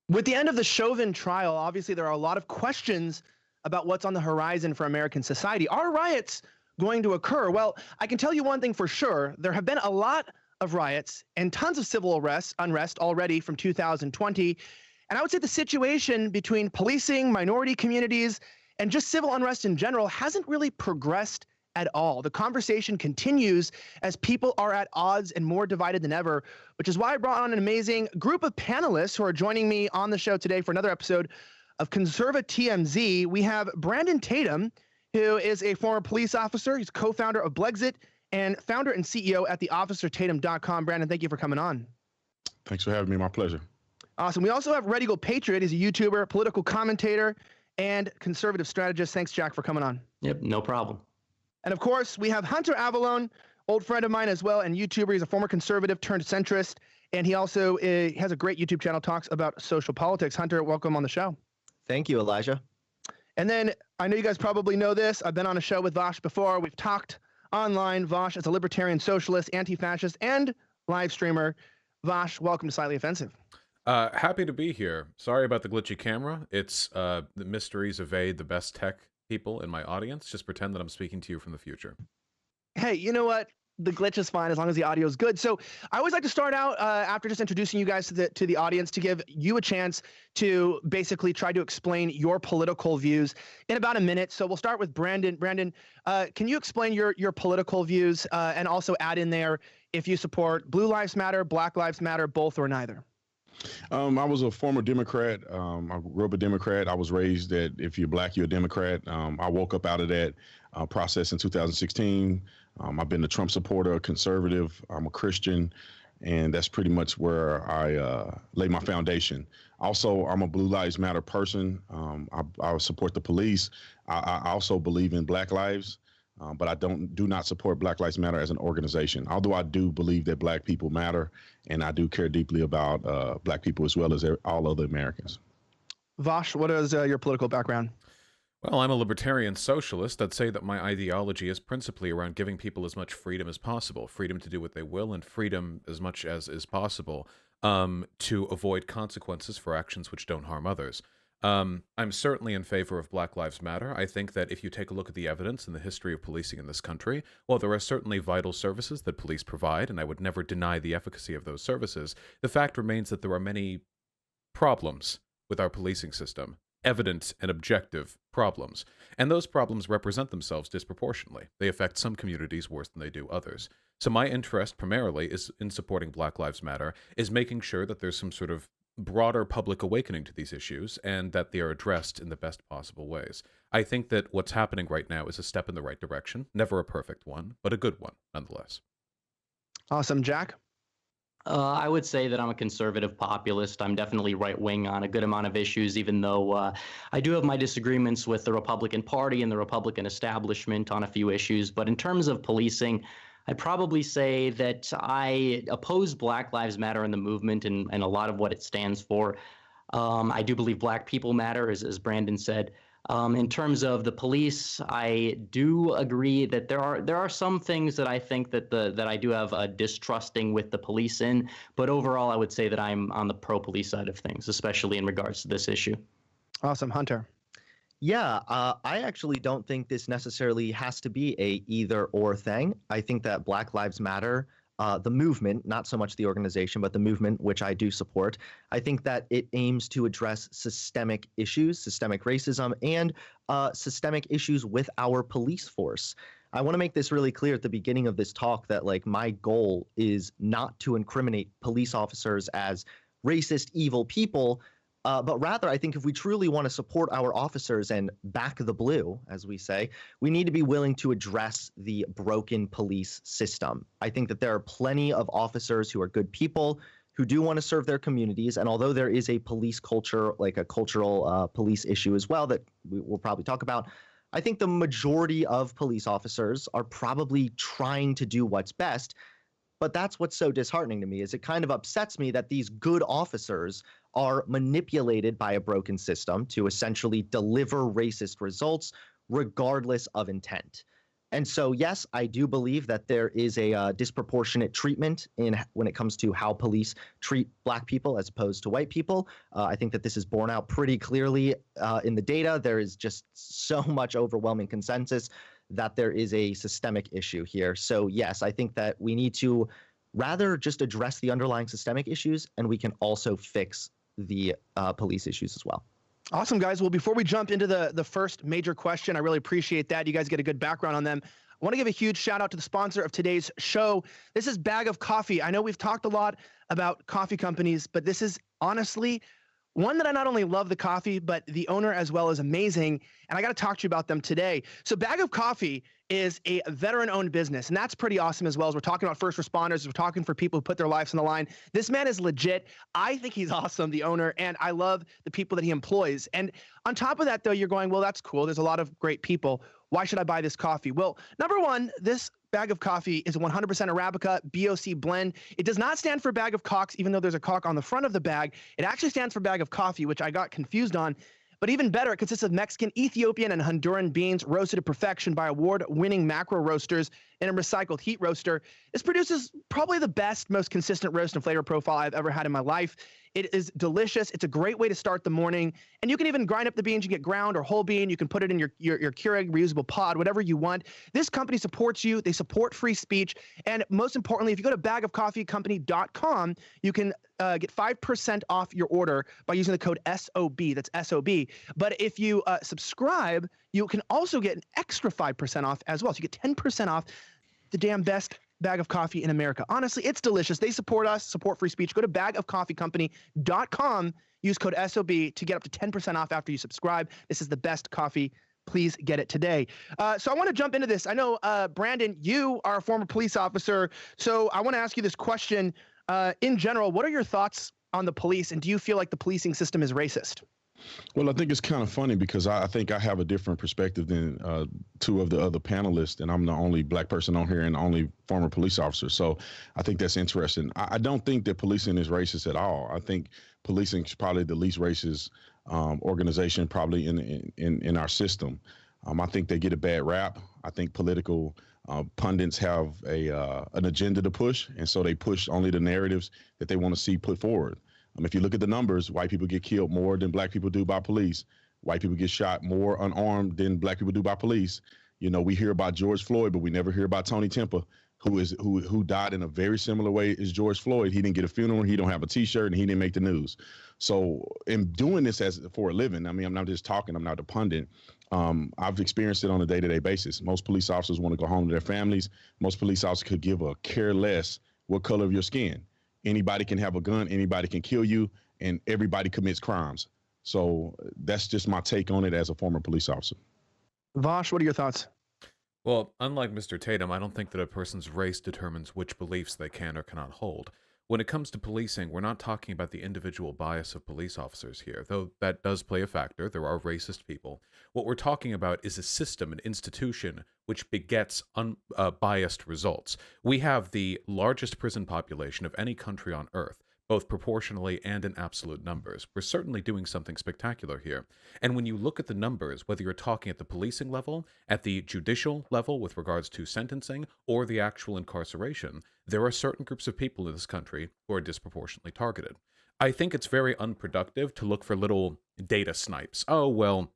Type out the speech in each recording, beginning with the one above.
With the end of the Chauvin trial, obviously there are a lot of questions about what's on the horizon for American society. Are riots going to occur? Well, I can tell you one thing for sure. There have been a lot of riots and tons of civil unrest already from 2020. And I would say the situation between policing, minority communities, and just civil unrest in general hasn't really progressed at all. The conversation continues as people are at odds and more divided than ever, which is why I brought on an amazing group of panelists who are joining me on the show today for another episode of Conserva TMZ. We have Brandon Tatum, who is a former police officer. He's co-founder of Blexit and founder and CEO at theofficertatum.com. Brandon, thank you for coming on. Thanks for having me. My pleasure. Awesome. We also have Red Eagle Patriot. He's a YouTuber, political commentator, and conservative strategist. Thanks, Jack, for coming on. Yep, no problem. And of course, we have Hunter Avallone, old friend of mine as well, and YouTuber. He's a former conservative turned centrist, and he also has a great YouTube channel, talks about social politics. Hunter, welcome on the show. Thank you, Elijah. And then I know you guys probably know this. I've been on a show with Vaush before. We've talked online. Vaush is a libertarian socialist, anti-fascist, and live streamer. Vaush, welcome to Slightly Offensive. Happy to be here. Sorry about the glitchy camera. It's the mysteries evade the best tech people in my audience. Just pretend that I'm speaking to you from the future. Hey, you know what? The glitch is fine as long as the audio is good. So I always like to start out after just introducing you guys to the audience to give you a chance to basically try to explain your political views in about a minute. So we'll start with Brandon. Brandon, can you explain your political views and also add in there if you support Blue Lives Matter, Black Lives Matter, both or neither? I was a former Democrat. I grew up a Democrat. I was raised that if you're black, you're a Democrat. I woke up out of that process in 2016. I've been a Trump supporter, a conservative. I'm a Christian, and that's pretty much where I lay my foundation. Also, I'm a Blue Lives Matter person. I support the police. I also believe in Black lives. But I do not support Black Lives Matter as an organization, although I do believe that Black people matter, and I do care deeply about Black people as well as all other Americans. Vaush, what is your political background? Well, I'm a libertarian socialist. I'd say that my ideology is principally around giving people as much freedom as possible, freedom to do what they will, and freedom as much as is possible to avoid consequences for actions which don't harm others. I'm certainly in favor of Black Lives Matter. I think that if you take a look at the evidence and the history of policing in this country, while there are certainly vital services that police provide, and I would never deny the efficacy of those services, the fact remains that there are many problems with our policing system, evident and objective problems, and those problems represent themselves disproportionately. They affect some communities worse than they do others. So my interest primarily is in supporting Black Lives Matter, is making sure that there's some sort of broader public awakening to these issues and that they are addressed in the best possible ways. I think that what's happening right now is a step in the right direction, never a perfect one, but a good one nonetheless. Awesome. Jack? I would say that I'm a conservative populist. I'm definitely right-wing on a good amount of issues, even though I do have my disagreements with the Republican Party and the Republican establishment on a few issues. But in terms of policing, I'd probably say that I oppose Black Lives Matter and the movement and a lot of what it stands for. I do believe Black people matter, as Brandon said. In terms of the police, I do agree that there are some things that I think that I do have a distrusting with the police in, but overall I would say that I'm on the pro-police side of things, especially in regards to this issue. Awesome. Hunter? Yeah, I actually don't think this necessarily has to be a either or thing. I think that Black Lives Matter, the movement, not so much the organization, but the movement, which I do support, I think that it aims to address systemic issues, systemic racism, and systemic issues with our police force. I want to make this really clear at the beginning of this talk that my goal is not to incriminate police officers as racist, evil people, but rather, I think if we truly want to support our officers and back the blue, as we say, we need to be willing to address the broken police system. I think that there are plenty of officers who are good people, who do want to serve their communities. And although there is a police culture, like a cultural police issue as well that we'll probably talk about, I think the majority of police officers are probably trying to do what's best. But that's what's so disheartening to me, is it kind of upsets me that these good officers are manipulated by a broken system to essentially deliver racist results regardless of intent. And so, yes, I do believe that there is a disproportionate treatment when it comes to how police treat Black people as opposed to white people. I think that this is borne out pretty clearly in the data. There is just so much overwhelming consensus that there is a systemic issue here. So, yes, I think that we need to rather just address the underlying systemic issues, and we can also fix the police issues as well. Awesome, guys. Well, before we jump into the first major question, I really appreciate that. You guys get a good background on them. I want to give a huge shout out to the sponsor of today's show. This is Bag of Coffee. I know we've talked a lot about coffee companies, but this is honestly one that I not only love the coffee, but the owner as well is amazing. And I got to talk to you about them today. So Bag of Coffee is a veteran-owned business, and that's pretty awesome as well. As we're talking about first responders, we're talking for people who put their lives on the line. This man is legit. I think he's awesome, the owner, and I love the people that he employs. And on top of that, though, you're going, well, that's cool. There's a lot of great people. Why should I buy this coffee? Well, number one, this bag of coffee is a 100% Arabica BOC blend. It does not stand for bag of cocks, even though there's a cock on the front of the bag. It actually stands for bag of coffee, which I got confused on. But even better, it consists of Mexican, Ethiopian, and Honduran beans roasted to perfection by award-winning macro roasters in a recycled heat roaster. This produces probably the best, most consistent roast and flavor profile I've ever had in my life. It is delicious. It's a great way to start the morning. And you can even grind up the beans. You get ground or whole bean. You can put it in your Keurig reusable pod, whatever you want. This company supports you. They support free speech. And most importantly, if you go to bagofcoffeecompany.com, you can get 5% off your order by using the code SOB. That's SOB. But if you subscribe, you can also get an extra 5% off as well. So you get 10% off the damn best bag of coffee in America. Honestly, it's delicious. They support us, support free speech. Go to bagofcoffeecompany.com, use code SOB to get up to 10% off after you subscribe. This is the best coffee. Please get it today. So I want to jump into this. I know, Brandon, you are a former police officer. So I want to ask you this question. In general, what are your thoughts on the police, and do you feel like the policing system is racist? Well, I think it's kind of funny because I think I have a different perspective than two of the other panelists, and I'm the only Black person on here and the only former police officer. So I think that's interesting. I don't think that policing is racist at all. I think policing is probably the least racist organization probably in our system. I think they get a bad rap. I think political pundits have an agenda to push, and so they push only the narratives that they want to see put forward. If you look at the numbers, white people get killed more than Black people do by police. White people get shot more unarmed than Black people do by police. You know, we hear about George Floyd, but we never hear about Tony Tempa, who died in a very similar way as George Floyd. He didn't get a funeral, he don't have a T-shirt, and he didn't make the news. So in doing this for a living, I mean, I'm not just talking, I'm not a pundit. I've experienced it on a day-to-day basis. Most police officers want to go home to their families. Most police officers could give a care less what color of your skin. Anybody can have a gun, anybody can kill you, and everybody commits crimes. So that's just my take on it as a former police officer. Vaush, what are your thoughts? Well, unlike Mr. Tatum, I don't think that a person's race determines which beliefs they can or cannot hold. When it comes to policing, we're not talking about the individual bias of police officers here, though that does play a factor. There are racist people. What we're talking about is a system, an institution, which begets unbiased results. We have the largest prison population of any country on Earth, both proportionally and in absolute numbers. We're certainly doing something spectacular here. And when you look at the numbers, whether you're talking at the policing level, at the judicial level with regards to sentencing, or the actual incarceration, there are certain groups of people in this country who are disproportionately targeted. I think it's very unproductive to look for little data snipes. Oh, well,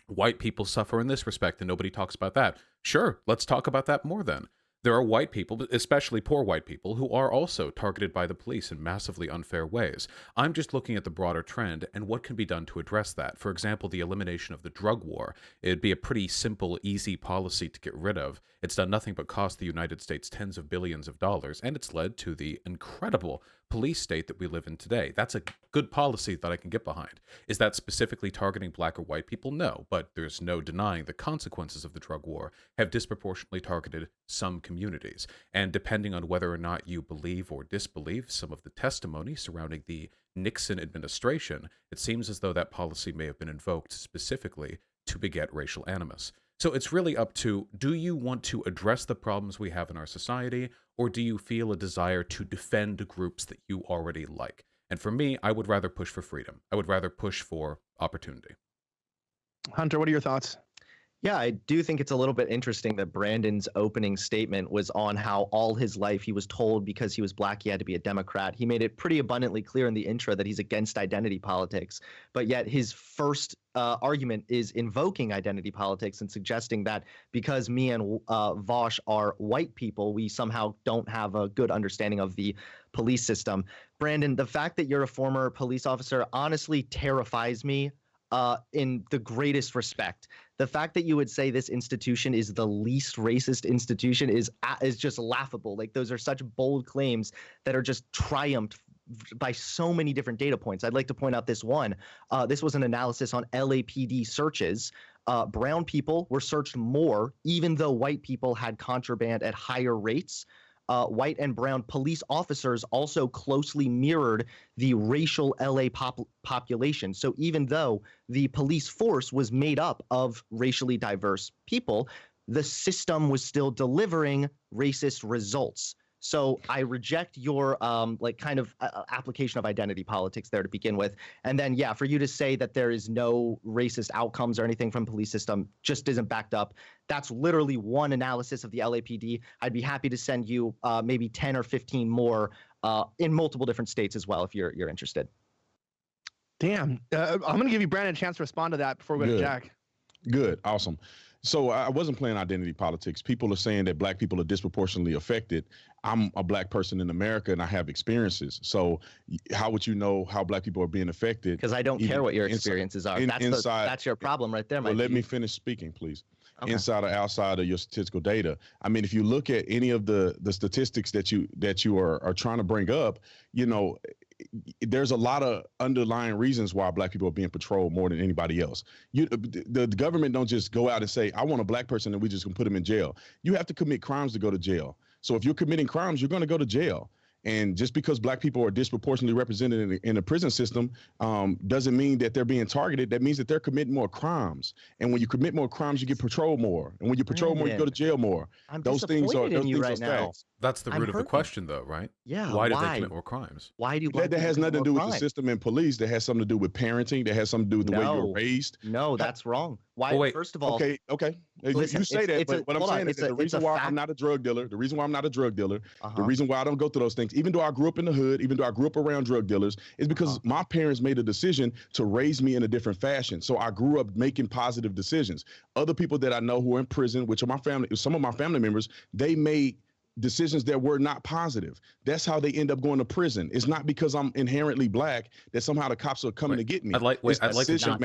white people suffer in this respect and nobody talks about that. Sure, let's talk about that more then. There are white people, especially poor white people, who are also targeted by the police in massively unfair ways. I'm just looking at the broader trend and what can be done to address that. For example, the elimination of the drug war. It'd be a pretty simple, easy policy to get rid of. It's done nothing but cost the United States tens of billions of dollars, and it's led to the incredible police state that we live in today. That's a good policy that I can get behind. Is that specifically targeting Black or white people? No, but there's no denying the consequences of the drug war have disproportionately targeted some communities. And depending on whether or not you believe or disbelieve some of the testimony surrounding the Nixon administration, it seems as though that policy may have been invoked specifically to beget racial animus. So it's really up to, do you want to address the problems we have in our society, or do you feel a desire to defend groups that you already like? And for me, I would rather push for freedom. I would rather push for opportunity. Hunter, what are your thoughts? Yeah, I do think it's a little bit interesting that Brandon's opening statement was on how all his life he was told because he was black he had to be a Democrat. He made it pretty abundantly clear in the intro that he's against identity politics, but yet his first argument is invoking identity politics and suggesting that because me and Vaush are white people, we somehow don't have a good understanding of the police system. Brandon, the fact that you're a former police officer honestly terrifies me in the greatest respect. The fact that you would say this institution is the least racist institution is just laughable. Like, those are such bold claims that are just triumphed by so many different data points. I'd like to point out this one. This was an analysis on LAPD searches. Brown people were searched more, even though white people had contraband at higher rates. White and brown police officers also closely mirrored the racial LA population. So even though the police force was made up of racially diverse people, the system was still delivering racist results. So I reject your kind of application of identity politics there to begin with. And then, yeah, for you to say that there is no racist outcomes or anything from police system just isn't backed up. That's literally one analysis of the LAPD. I'd be happy to send you maybe 10 or 15 more in multiple different states as well if you're interested. Damn. I'm going to give you, Brandon, a chance to respond to that before we go to Jack. Good. Awesome. So I wasn't playing identity politics. People are saying that black people are disproportionately affected. I'm a black person in America and I have experiences. So how would you know how black people are being affected? Because I don't care what your experiences are. That's your problem right there, Let me finish speaking, please. Okay. Inside or outside of your statistical data. I mean, if you look at any of the statistics that you are trying to bring up, there's a lot of underlying reasons why black people are being patrolled more than anybody else. The government don't just go out and say, I want a black person and we just gonna put them in jail. You have to commit crimes to go to jail. So if you're committing crimes, you're going to go to jail. And just because black people are disproportionately represented in the prison system doesn't mean that they're being targeted. That means that they're committing more crimes. And when you commit more crimes, you get patrolled more. And when you patrol more, you go to jail more. Those things are facts. That's the root of the question, though, right? Yeah. Why do they commit more crimes? Why do that has nothing to do with the system and police. That has something to do with parenting. That has something to do with the way you were raised. No, that's wrong. Why? Well, first of all, okay. Listen, you say that, but what I'm saying is that the reason why I'm not a drug dealer, the reason why I don't go through those things, even though I grew up in the hood, even though I grew up around drug dealers, is because my parents made a decision to raise me in a different fashion. So I grew up making positive decisions. Other people that I know who are in prison, which are some of my family members, they made decisions that were not positive. That's how they end up going to prison. It's not because I'm inherently black that somehow the cops are coming to get me. I'd like to jump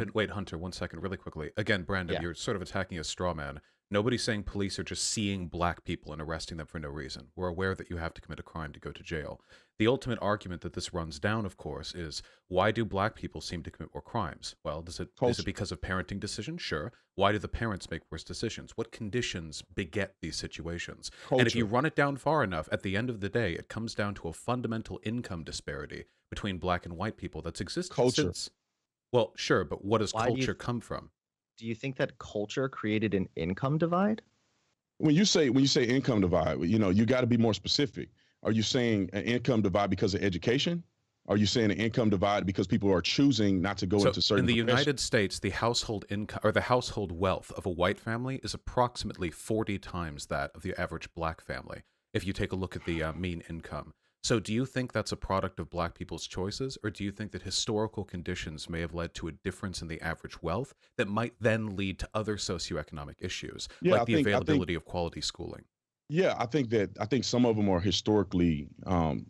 in. Wait, Hunter, 1 second, really quickly. Again, Brandon, you're sort of attacking a straw man. Nobody's saying police are just seeing black people and arresting them for no reason. We're aware that you have to commit a crime to go to jail. The ultimate argument that this runs down, of course, is why do black people seem to commit more crimes? Well, is it because of parenting decisions? Sure. Why do the parents make worse decisions? What conditions beget these situations? Culture. And if you run it down far enough, at the end of the day, it comes down to a fundamental income disparity between black and white people that's existed since. Well, sure, but what does culture come from? Do you think that culture created an income divide? When you say income divide, you got to be more specific. Are you saying an income divide because of education? Are you saying an income divide because people are choosing not to go into certain in the United States, the household income or the household wealth of a white family is approximately 40 times that of the average black family, if you take a look at the mean income. So do you think that's a product of black people's choices, or do you think that historical conditions may have led to a difference in the average wealth that might then lead to other socioeconomic issues, like the availability of quality schooling? Yeah, I think some of them are historically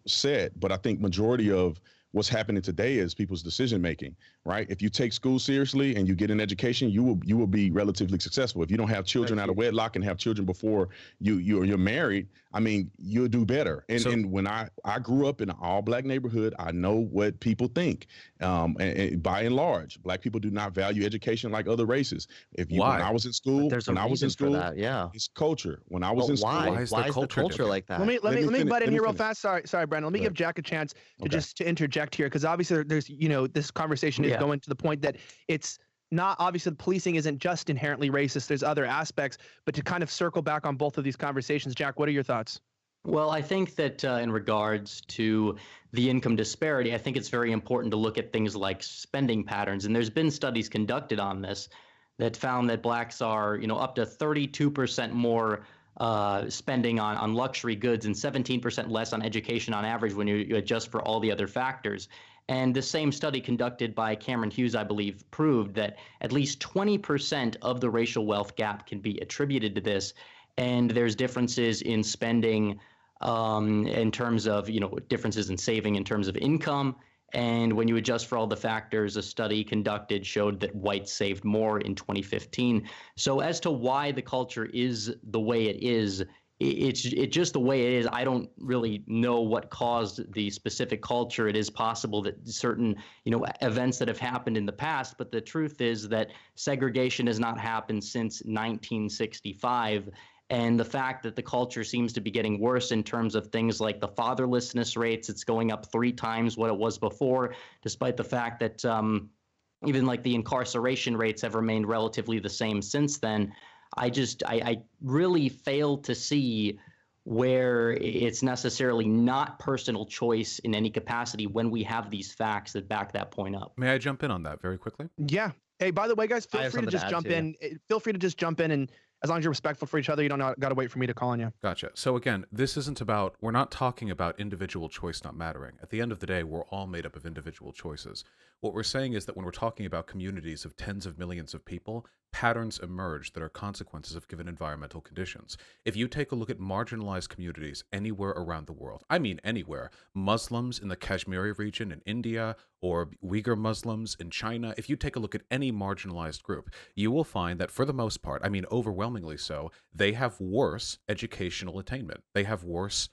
set, but I think majority of what's happening today is people's decision making, right? If you take school seriously and you get an education, you will be relatively successful. If you don't have children out of wedlock and have children before you're married, I mean, you'll do better. And when I grew up in an all black neighborhood, I know what people think. And by and large, black people do not value education like other races. When I was in school, it's culture. When I was in school, why is the culture like that? Let me butt in here real fast. Sorry, Brandon. Let me give Jack a chance to interject here, because obviously there's this conversation is going to the point that it's not obviously the policing isn't just inherently racist. There's other aspects, but to kind of circle back on both of these conversations, Jack, what are your thoughts? Well, I think that in regards to the income disparity, I think it's very important to look at things like spending patterns. And there's been studies conducted on this that found that blacks are, up to 32% more spending on luxury goods and 17% less on education on average when you adjust for all the other factors. And the same study conducted by Cameron Hughes, I believe, proved that at least 20% of the racial wealth gap can be attributed to this. And there's differences in spending in terms of, differences in saving in terms of income. And when you adjust for all the factors, a study conducted showed that whites saved more in 2015. So as to why the culture is the way it is, it's just the way it is. I don't really know what caused the specific culture. It is possible that certain, events that have happened in the past, but the truth is that segregation has not happened since 1965. And the fact that the culture seems to be getting worse in terms of things like the fatherlessness rates, it's going up 3 times what it was before, despite the fact that even like the incarceration rates have remained relatively the same since then. I really fail to see where it's necessarily not personal choice in any capacity when we have these facts that back that point up. May I jump in on that very quickly? Yeah. Hey, by the way, guys, feel free to just jump in. Feel free to just jump in, and as long as you're respectful for each other, you don't got to wait for me to call on you. Gotcha. So again, this isn't about, we're not talking about individual choice not mattering. At the end of the day, we're all made up of individual choices. What we're saying is that when we're talking about communities of tens of millions of people, patterns emerge that are consequences of given environmental conditions. If you take a look at marginalized communities anywhere around the world, I mean anywhere, Muslims in the Kashmiri region in India or Uyghur Muslims in China, if you take a look at any marginalized group, you will find that for the most part, I mean overwhelmingly so, they have worse educational attainment. They have worse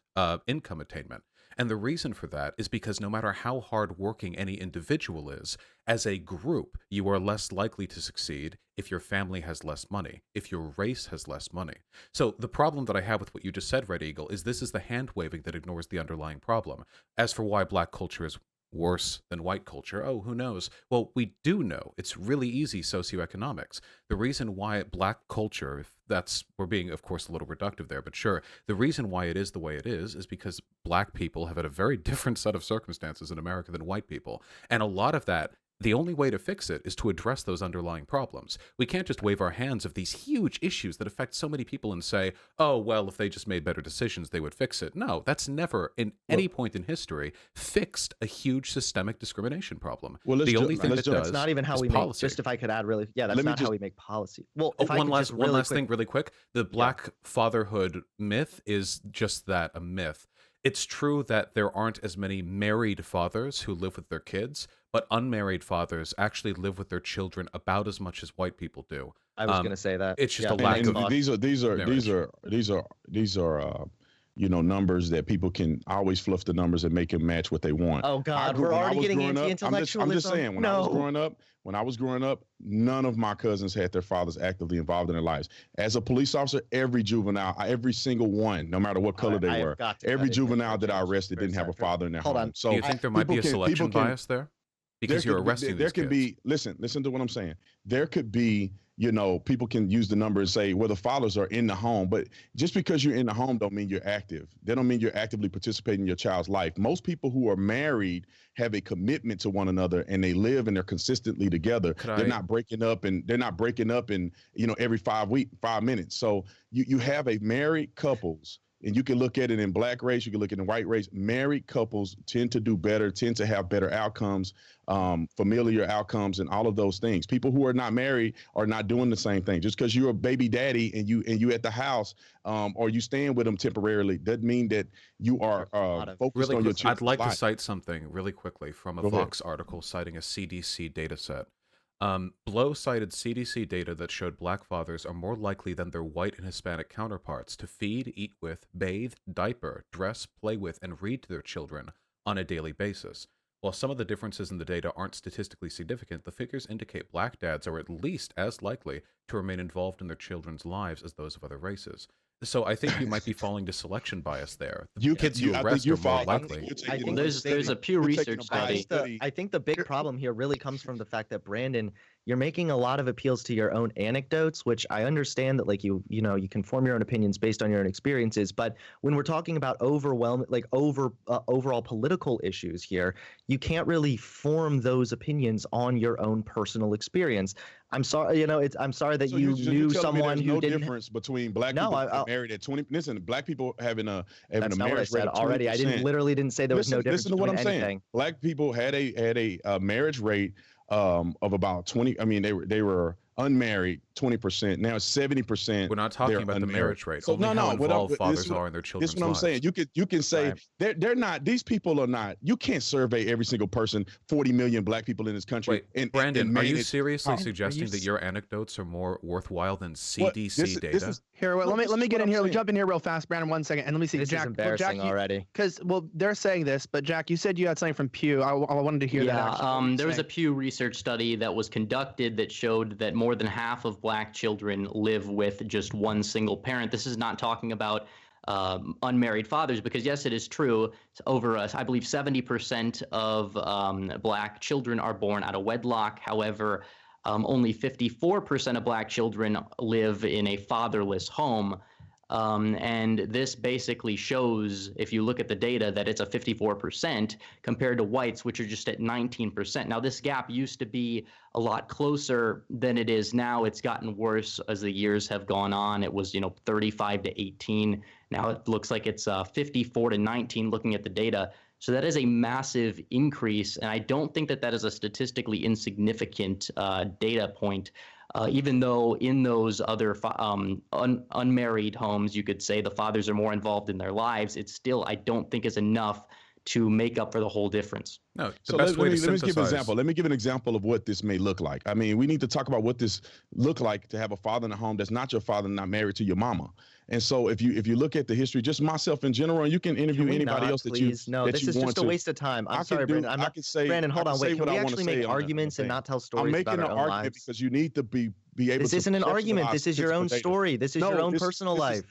income attainment. And the reason for that is because no matter how hardworking any individual is, as a group, you are less likely to succeed if your family has less money, if your race has less money. So the problem that I have with what you just said, Red Eagle, is this is the hand-waving that ignores the underlying problem. As for why black culture is worse than white culture, oh, who knows? Well, we do know. It's really easy socioeconomics. The reason why black culture, if that's, we're being, of course, a little reductive there, but sure, the reason why it is the way it is because black people have had a very different set of circumstances in America than white people. And a lot of that, the only way to fix it is to address those underlying problems. We can't just wave our hands of these huge issues that affect so many people and say, oh, well, if they just made better decisions, they would fix it. No, that's never, in any point in history, fixed a huge systemic discrimination problem. Well, the only thing that does that's not even how we policy. make, just if I could add really, yeah, that's not how we make policy. Well, if one last thing really quick. The black fatherhood myth is just that, a myth. It's true that there aren't as many married fathers who live with their kids, but unmarried fathers actually live with their children about as much as white people do. I was going to say that. It's just a lack of these are numbers that people can always fluff the numbers and make them match what they want. Oh God, we're already getting into intellectualism. I'm just saying, when I was growing up, none of my cousins had their fathers actively involved in their lives. As a police officer, every juvenile, every single one, no matter what color they were, every juvenile that I arrested didn't have a father in their home. So do you think there might be a selection bias there? Because you're arresting these kids. Listen to what I'm saying. There could be, people can use the number and say, well, the fathers are in the home, but just because you're in the home don't mean you're active. They don't mean you're actively participating in your child's life. Most people who are married have a commitment to one another and they live and they're consistently together. They're not breaking up in every 5 minutes. So you have a married couples. And you can look at it in black race, you can look at it in white race. Married couples tend to do better, tend to have better outcomes, familiar outcomes, and all of those things. People who are not married are not doing the same thing. Just because you're a baby daddy and you at the house or you staying with them temporarily doesn't mean that you are focused on your children's I'd like life. to cite something really quickly from a Vox article citing a CDC data set. Blow cited CDC data that showed black fathers are more likely than their white and Hispanic counterparts to feed, eat with, bathe, diaper, dress, play with, and read to their children on a daily basis. While some of the differences in the data aren't statistically significant, the figures indicate black dads are at least as likely to remain involved in their children's lives as those of other races. So I think you might be falling to selection bias there. The kids you arrest are more likely. I think there's a Pew Research study. I think the big problem here really comes from the fact that Brandon you're making a lot of appeals to your own anecdotes, which I understand that like you know you can form your own opinions based on your own experiences, but when we're talking about overall political issues here, you can't really form those opinions on your own personal experience. I'm sorry, I'm sorry that So you you're knew telling me someone there's who no didn't. difference between black No, people getting married at 20. Listen, black people having a That's not what I marriage rate said of 20%. already. I didn't say there was no difference Listen to what between I'm saying. anything. Black people had a marriage rate of about 20. I mean, they were unmarried 20%. Now it's 70%. We're not talking they're about the unmarried. marriage rate. So Only how involved fathers are in their this children's is what I'm lives. saying. You can say Right. they're not. These people are not. You can't survey every single person. 40 million black people in this country. Wait, and Brandon, are you manage seriously how- suggesting that your anecdotes are more worthwhile than CDC This data? is Here, wait, No, let this me is get what in I'm here. saying. Jump in here real fast, Brandon. 1 second, and let me see. This Jack, is embarrassing already. Because they're saying this, but Jack, you said you had something from Pew. I wanted to hear that. Actually. What were you There was a saying? Pew Research study that was conducted that showed that more than half of black children live with just one single parent. This is not talking about unmarried fathers, because yes, it is true. Over I believe 70% of black children are born out of wedlock. However, only 54% of black children live in a fatherless home. And this basically shows, if you look at the data, that it's a 54% compared to whites, which are just at 19%. Now, this gap used to be a lot closer than it is now. It's gotten worse as the years have gone on. It was, 35 to 18. Now it looks like it's 54 to 19 looking at the data. So that is a massive increase. And I don't think that is a statistically insignificant data point. Even though in those other unmarried homes, you could say the fathers are more involved in their lives, it's still, I don't think, is enough to make up for the whole difference. No, So let me give an example. Let me give an example of what this may look like. I mean, we need to talk about what this look like to have a father in the home that's not your father, not married to your mama. And so if you look at the history, just myself in general, and you can interview anybody else that you No, that this you is want just a to. waste of time. I'm I sorry, can do- Brandon. I'm I not. can say- Brandon, I hold can on. say Wait, can what we I wanna actually say make on the arguments and thing. not tell I'm stories making about an our own argument lives? because you need to be able This to isn't an argument. conceptualize This is your own statistical data. story. This is your own this personal life.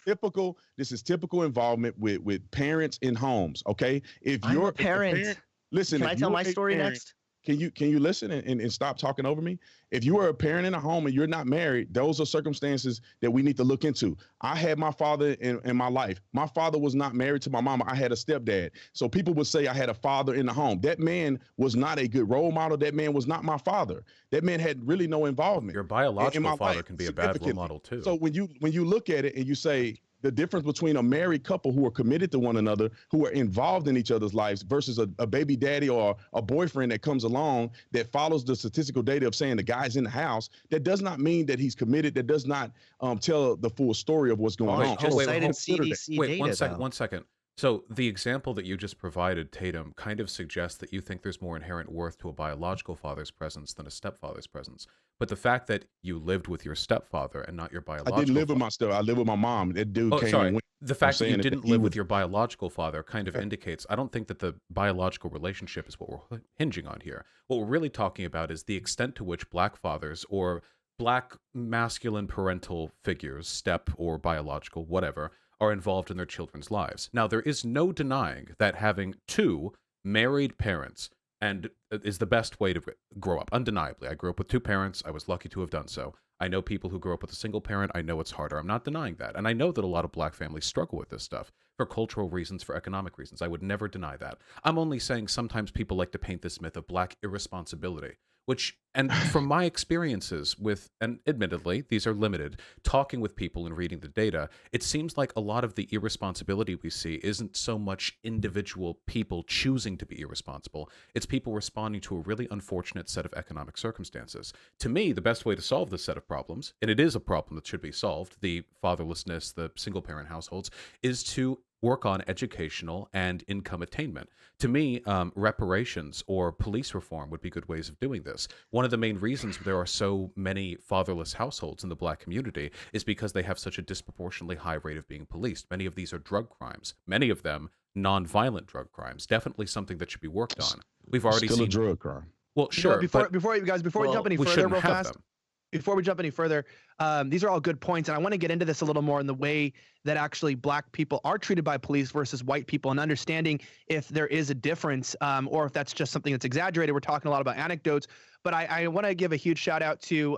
This is typical involvement with parents in homes. Okay, if I'm you're a parent. listen. Can if I tell you're my a story parent, next? Can you listen and stop talking over me? If you are a parent in a home and you're not married, those are circumstances that we need to look into. I had my father in my life. My father was not married to my mama. I had a stepdad. So people would say I had a father in the home. That man was not a good role model. That man was not my father. That man had really no involvement. Your in biological my father life, can be a bad role significantly. model too. So when you look at it and you say, the difference between a married couple who are committed to one another, who are involved in each other's lives, versus a baby daddy or a boyfriend that comes along that follows the statistical data of saying the guy's in the house, that does not mean that he's committed. That does not tell the full story of what's going on. Just wait, cited hold- CDC Wait, data. one second. So the example that you just provided, Tatum, kind of suggests that you think there's more inherent worth to a biological father's presence than a stepfather's presence. But the fact that you lived with your stepfather and not your biological I didn't live with my step. I lived with my mom. That dude came and went. The fact that you saying didn't he live with was- your biological father kind of indicates, I don't think that the biological relationship is what we're hinging on here. What we're really talking about is the extent to which black fathers or black masculine parental figures, step or biological, whatever, are involved in their children's lives. Now, there is no denying that having two married parents and is the best way to grow up. Undeniably, I grew up with two parents. I was lucky to have done so. I know people who grew up with a single parent. I know it's harder. I'm not denying that. And I know that a lot of black families struggle with this stuff for cultural reasons, for economic reasons. I would never deny that. I'm only saying sometimes people like to paint this myth of black irresponsibility, which, and from my experiences with, and admittedly, these are limited, talking with people and reading the data, it seems like a lot of the irresponsibility we see isn't so much individual people choosing to be irresponsible. It's people responding to a really unfortunate set of economic circumstances. To me, the best way to solve this set of problems, and it is a problem that should be solved, the fatherlessness, the single-parent households, is to work on educational and income attainment. To me, reparations or police reform would be good ways of doing this. One of the main reasons there are so many fatherless households in the black community is because they have such a disproportionately high rate of being policed. Many of these are drug crimes, many of them non-violent drug crimes, definitely something that should be worked on. We've already Still seen a drug crime. Well, sure. Before you jump any further, real fast. Before we jump any further, these are all good points, and I want to get into this a little more in the way that actually black people are treated by police versus white people, and understanding if there is a difference, or if that's just something that's exaggerated. We're talking a lot about anecdotes, but I want to give a huge shout out to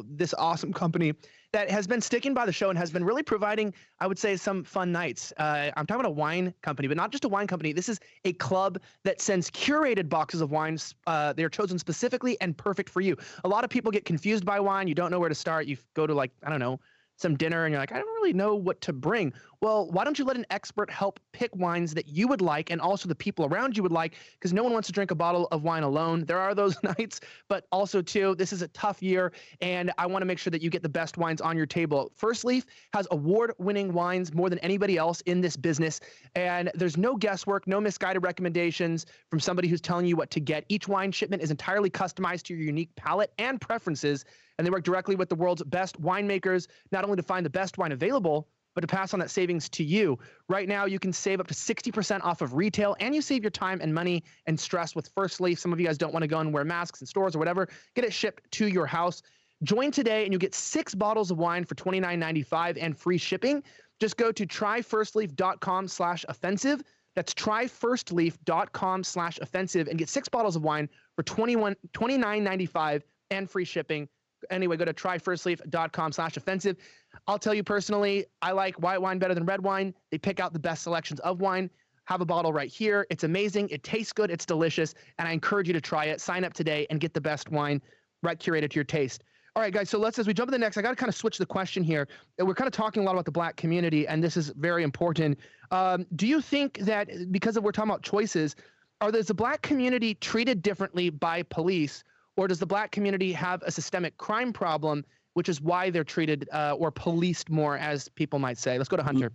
this awesome company that has been sticking by the show and has been really providing, I would say, some fun nights. I'm talking about a wine company, but not just a wine company. This is a club that sends curated boxes of wines. They are chosen specifically and perfect for you. A lot of people get confused by wine. You don't know where to start. You go to, like, I don't know, some dinner and you're like, I don't really know what to bring. Well, why don't you let an expert help pick wines that you would like and also the people around you would like, because no one wants to drink a bottle of wine alone. There are those nights, but also too, this is a tough year and I want to make sure that you get the best wines on your table. First Leaf has award-winning wines more than anybody else in this business, and there's no guesswork, no misguided recommendations from somebody who's telling you what to get. Each wine shipment is entirely customized to your unique palate and preferences, and they work directly with the world's best winemakers, not only to find the best wine available, but to pass on that savings to you. Right now, you can save up to 60% off of retail, and you save your time and money and stress with First Leaf. Some of you guys don't want to go and wear masks in stores or whatever. Get it shipped to your house. Join today, and you get 6 bottles of wine for $29.95 and free shipping. Just go to tryfirstleaf.com/offensive. That's tryfirstleaf.com/offensive and get 6 bottles of wine for $29.95 and free shipping. Anyway, go to tryfirstleaf.com/offensive. I'll tell you personally, I like white wine better than red wine. They pick out the best selections of wine. Have a bottle right here. It's amazing. It tastes good. It's delicious. And I encourage you to try it. Sign up today and get the best wine right curated to your taste. All right, guys, so as we jump to the next, I got to kind of switch the question here. We're kind of talking a lot about the black community, and this is very important. Do you think that because we're talking about choices, is the black community treated differently by police, or does the black community have a systemic crime problem, which is why they're treated or policed more, as people might say? Let's go to Hunter.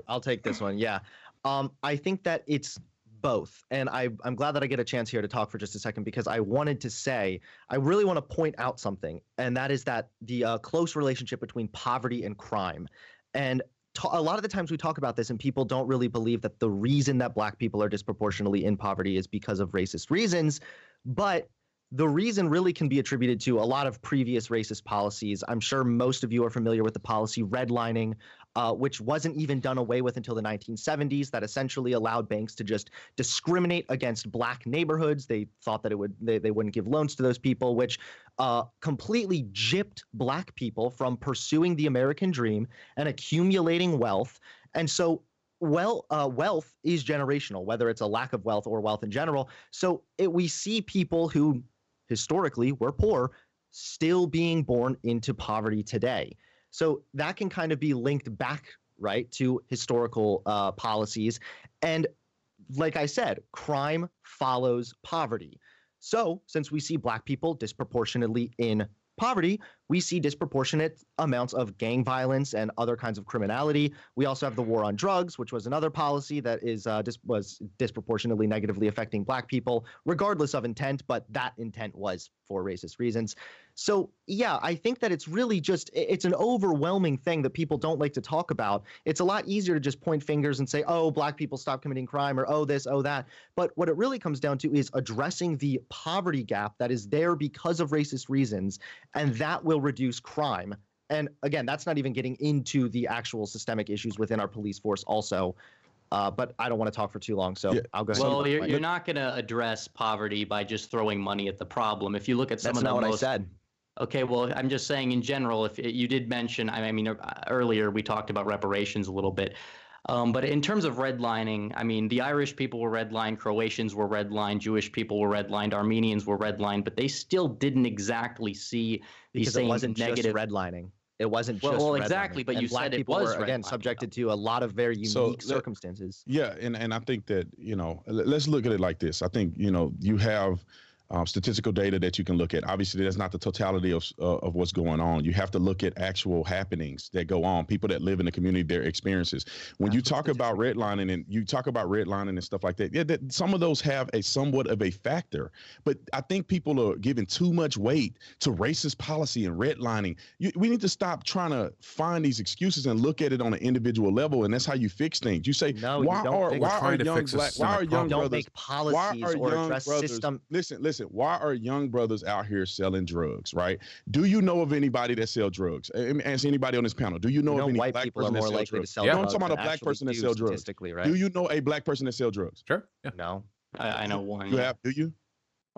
I'll take this one. Yeah. I think that it's both. And I'm glad that I get a chance here to talk for just a second, because I wanted to say, I really want to point out something, and that is that the close relationship between poverty and crime. And a lot of the times we talk about this and people don't really believe that the reason that black people are disproportionately in poverty is because of racist reasons. But the reason really can be attributed to a lot of previous racist policies. I'm sure most of you are familiar with the policy redlining, which wasn't even done away with until the 1970s, that essentially allowed banks to just discriminate against black neighborhoods. They thought that they wouldn't give loans to those people, which completely gypped black people from pursuing the American dream and accumulating wealth. And so wealth is generational, whether it's a lack of wealth or wealth in general. So we see people who historically were poor still being born into poverty today. So that can kind of be linked back, right, to historical policies. And like I said, crime follows poverty. So since we see black people disproportionately in poverty, we see disproportionate amounts of gang violence and other kinds of criminality. We also have the war on drugs, which was another policy that was disproportionately negatively affecting black people, regardless of intent, but that intent was for racist reasons. So yeah, I think that it's really it's an overwhelming thing that people don't like to talk about. It's a lot easier to just point fingers and say, oh, black people stop committing crime, or oh, this, oh, that. But what it really comes down to is addressing the poverty gap that is there because of racist reasons, and that will reduce crime. And again, that's not even getting into the actual systemic issues within our police force also. But I don't want to talk for too long, so yeah. I'll go ahead. Well, you're not going to address poverty by just throwing money at the problem. If you look at some that's of the not most, what I said. Okay, well, I'm just saying in general, if you did mention, I mean, earlier we talked about reparations a little bit. But in terms of redlining, I mean, the Irish people were redlined, Croatians were redlined, Jewish people were redlined, Armenians were redlined, but they still didn't exactly see the same negative redlining. It wasn't just well, exactly, but you said it was again subjected to a lot of very unique circumstances. Yeah, and I think that, let's look at it like this. I think, you have statistical data that you can look at. Obviously, that's not the totality of what's going on. You have to look at actual happenings that go on, people that live in the community, their experiences. When you talk about redlining and stuff like that, yeah, some of those have a somewhat of a factor. But I think people are giving too much weight to racist policy and redlining. We need to stop trying to find these excuses and look at it on an individual level, and that's how you fix things. You say, why are young brothers, make policies or address system. Listen, listen, why are young brothers out here selling drugs, right? Do you know of anybody that sell drugs? Ask anybody on this panel. Do you know of any white black people are person that more sells likely to drugs? sell No, I'm drugs talking about than a black actually person that do sells drugs. statistically, right? Do you know a black person that sells drugs? Sure. Yeah. No. I know one. You have? Do you?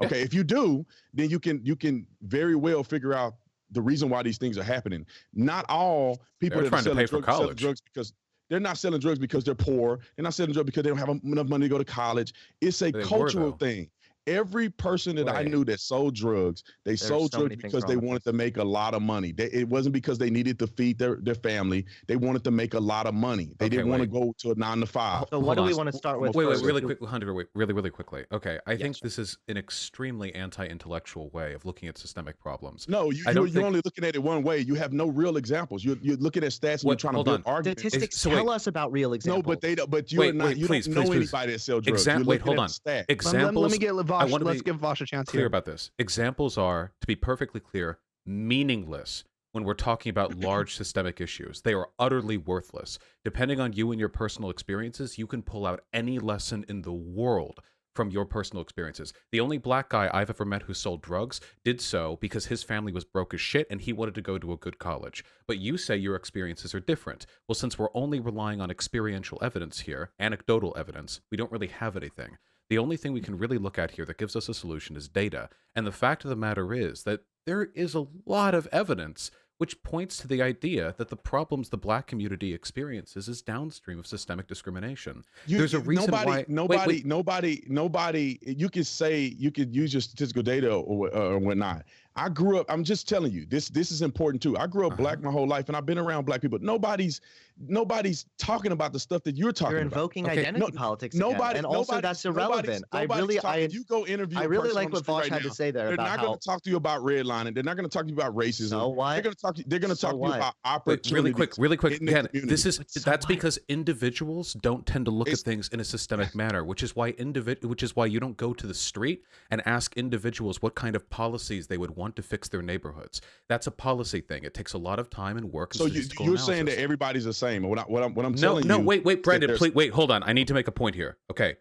Okay, if you do, then you can very well figure out the reason why these things are happening. Not all people They're that are trying to selling pay for drugs sell college. drugs because they're not selling drugs because they're poor. They're not selling drugs because they don't have enough money to go to college. It's a They were, cultural though. thing. Every person that I Wait. knew that sold drugs, they sold so many drugs things because wrong they with wanted this. to make a lot of money. It wasn't because they needed to feed their family. They wanted to make a lot of money. They Okay, didn't want to wait. go to a 9 to 5. So what Hold do we on. want to start with? Wait, first? really quick, Hunter, really quickly. Okay, I think Yes. this is an extremely anti-intellectual way of looking at systemic problems. No, I don't you're only looking at it one way. You have no real examples. You're looking at stats and you're What- trying to hold build on. arguments. Statistics So tell wait. us about real examples. No, but they don't. But you're not. You please, don't know please. anybody that sells drugs. You're Wait, looking hold at on. stats. Examples. Let me get I Vaush. wanna Let's be give Vaush a chance clear here. about this. Examples are, to be perfectly clear, meaningless when we're talking about large systemic issues. They are utterly worthless. Depending on you and your personal experiences, you can pull out any lesson in the world from your personal experiences. The only black guy I've ever met who sold drugs did so because his family was broke as shit and he wanted to go to a good college. But you say your experiences are different. Well, since we're only relying on experiential evidence here, anecdotal evidence, we don't really have anything. The only thing we can really look at here that gives us a solution is data. And the fact of the matter is that there is a lot of evidence which points to the idea that the problems the black community experiences is downstream of systemic discrimination. There's a reason why nobody. You could say, you could use your statistical data or whatnot. I grew up. I'm just telling you, this is important too. I grew up black my whole life, and I've been around black people. Nobody's talking about the stuff that you're talking You're about. invoking Okay, identity politics again, and also that's irrelevant. You go interview. I a really person like on the what street Vaush right had now. to say there They're about not how. going to talk to you about redlining. They're not going to talk to you about racism. So what? They're going to talk to you about Wait, opportunities. really quick. in the Again, community. that's because individuals don't tend to look at things in a systemic manner, which is why you don't go to the street and ask individuals what kind of policies they would want to fix their neighborhoods. That's a policy thing. It takes a lot of time and work. And So statistical you're saying analysis. that everybody's the same. What I'm telling you. No, wait, Brandon, there's- please, wait, hold on. I need to make a point here. Okay.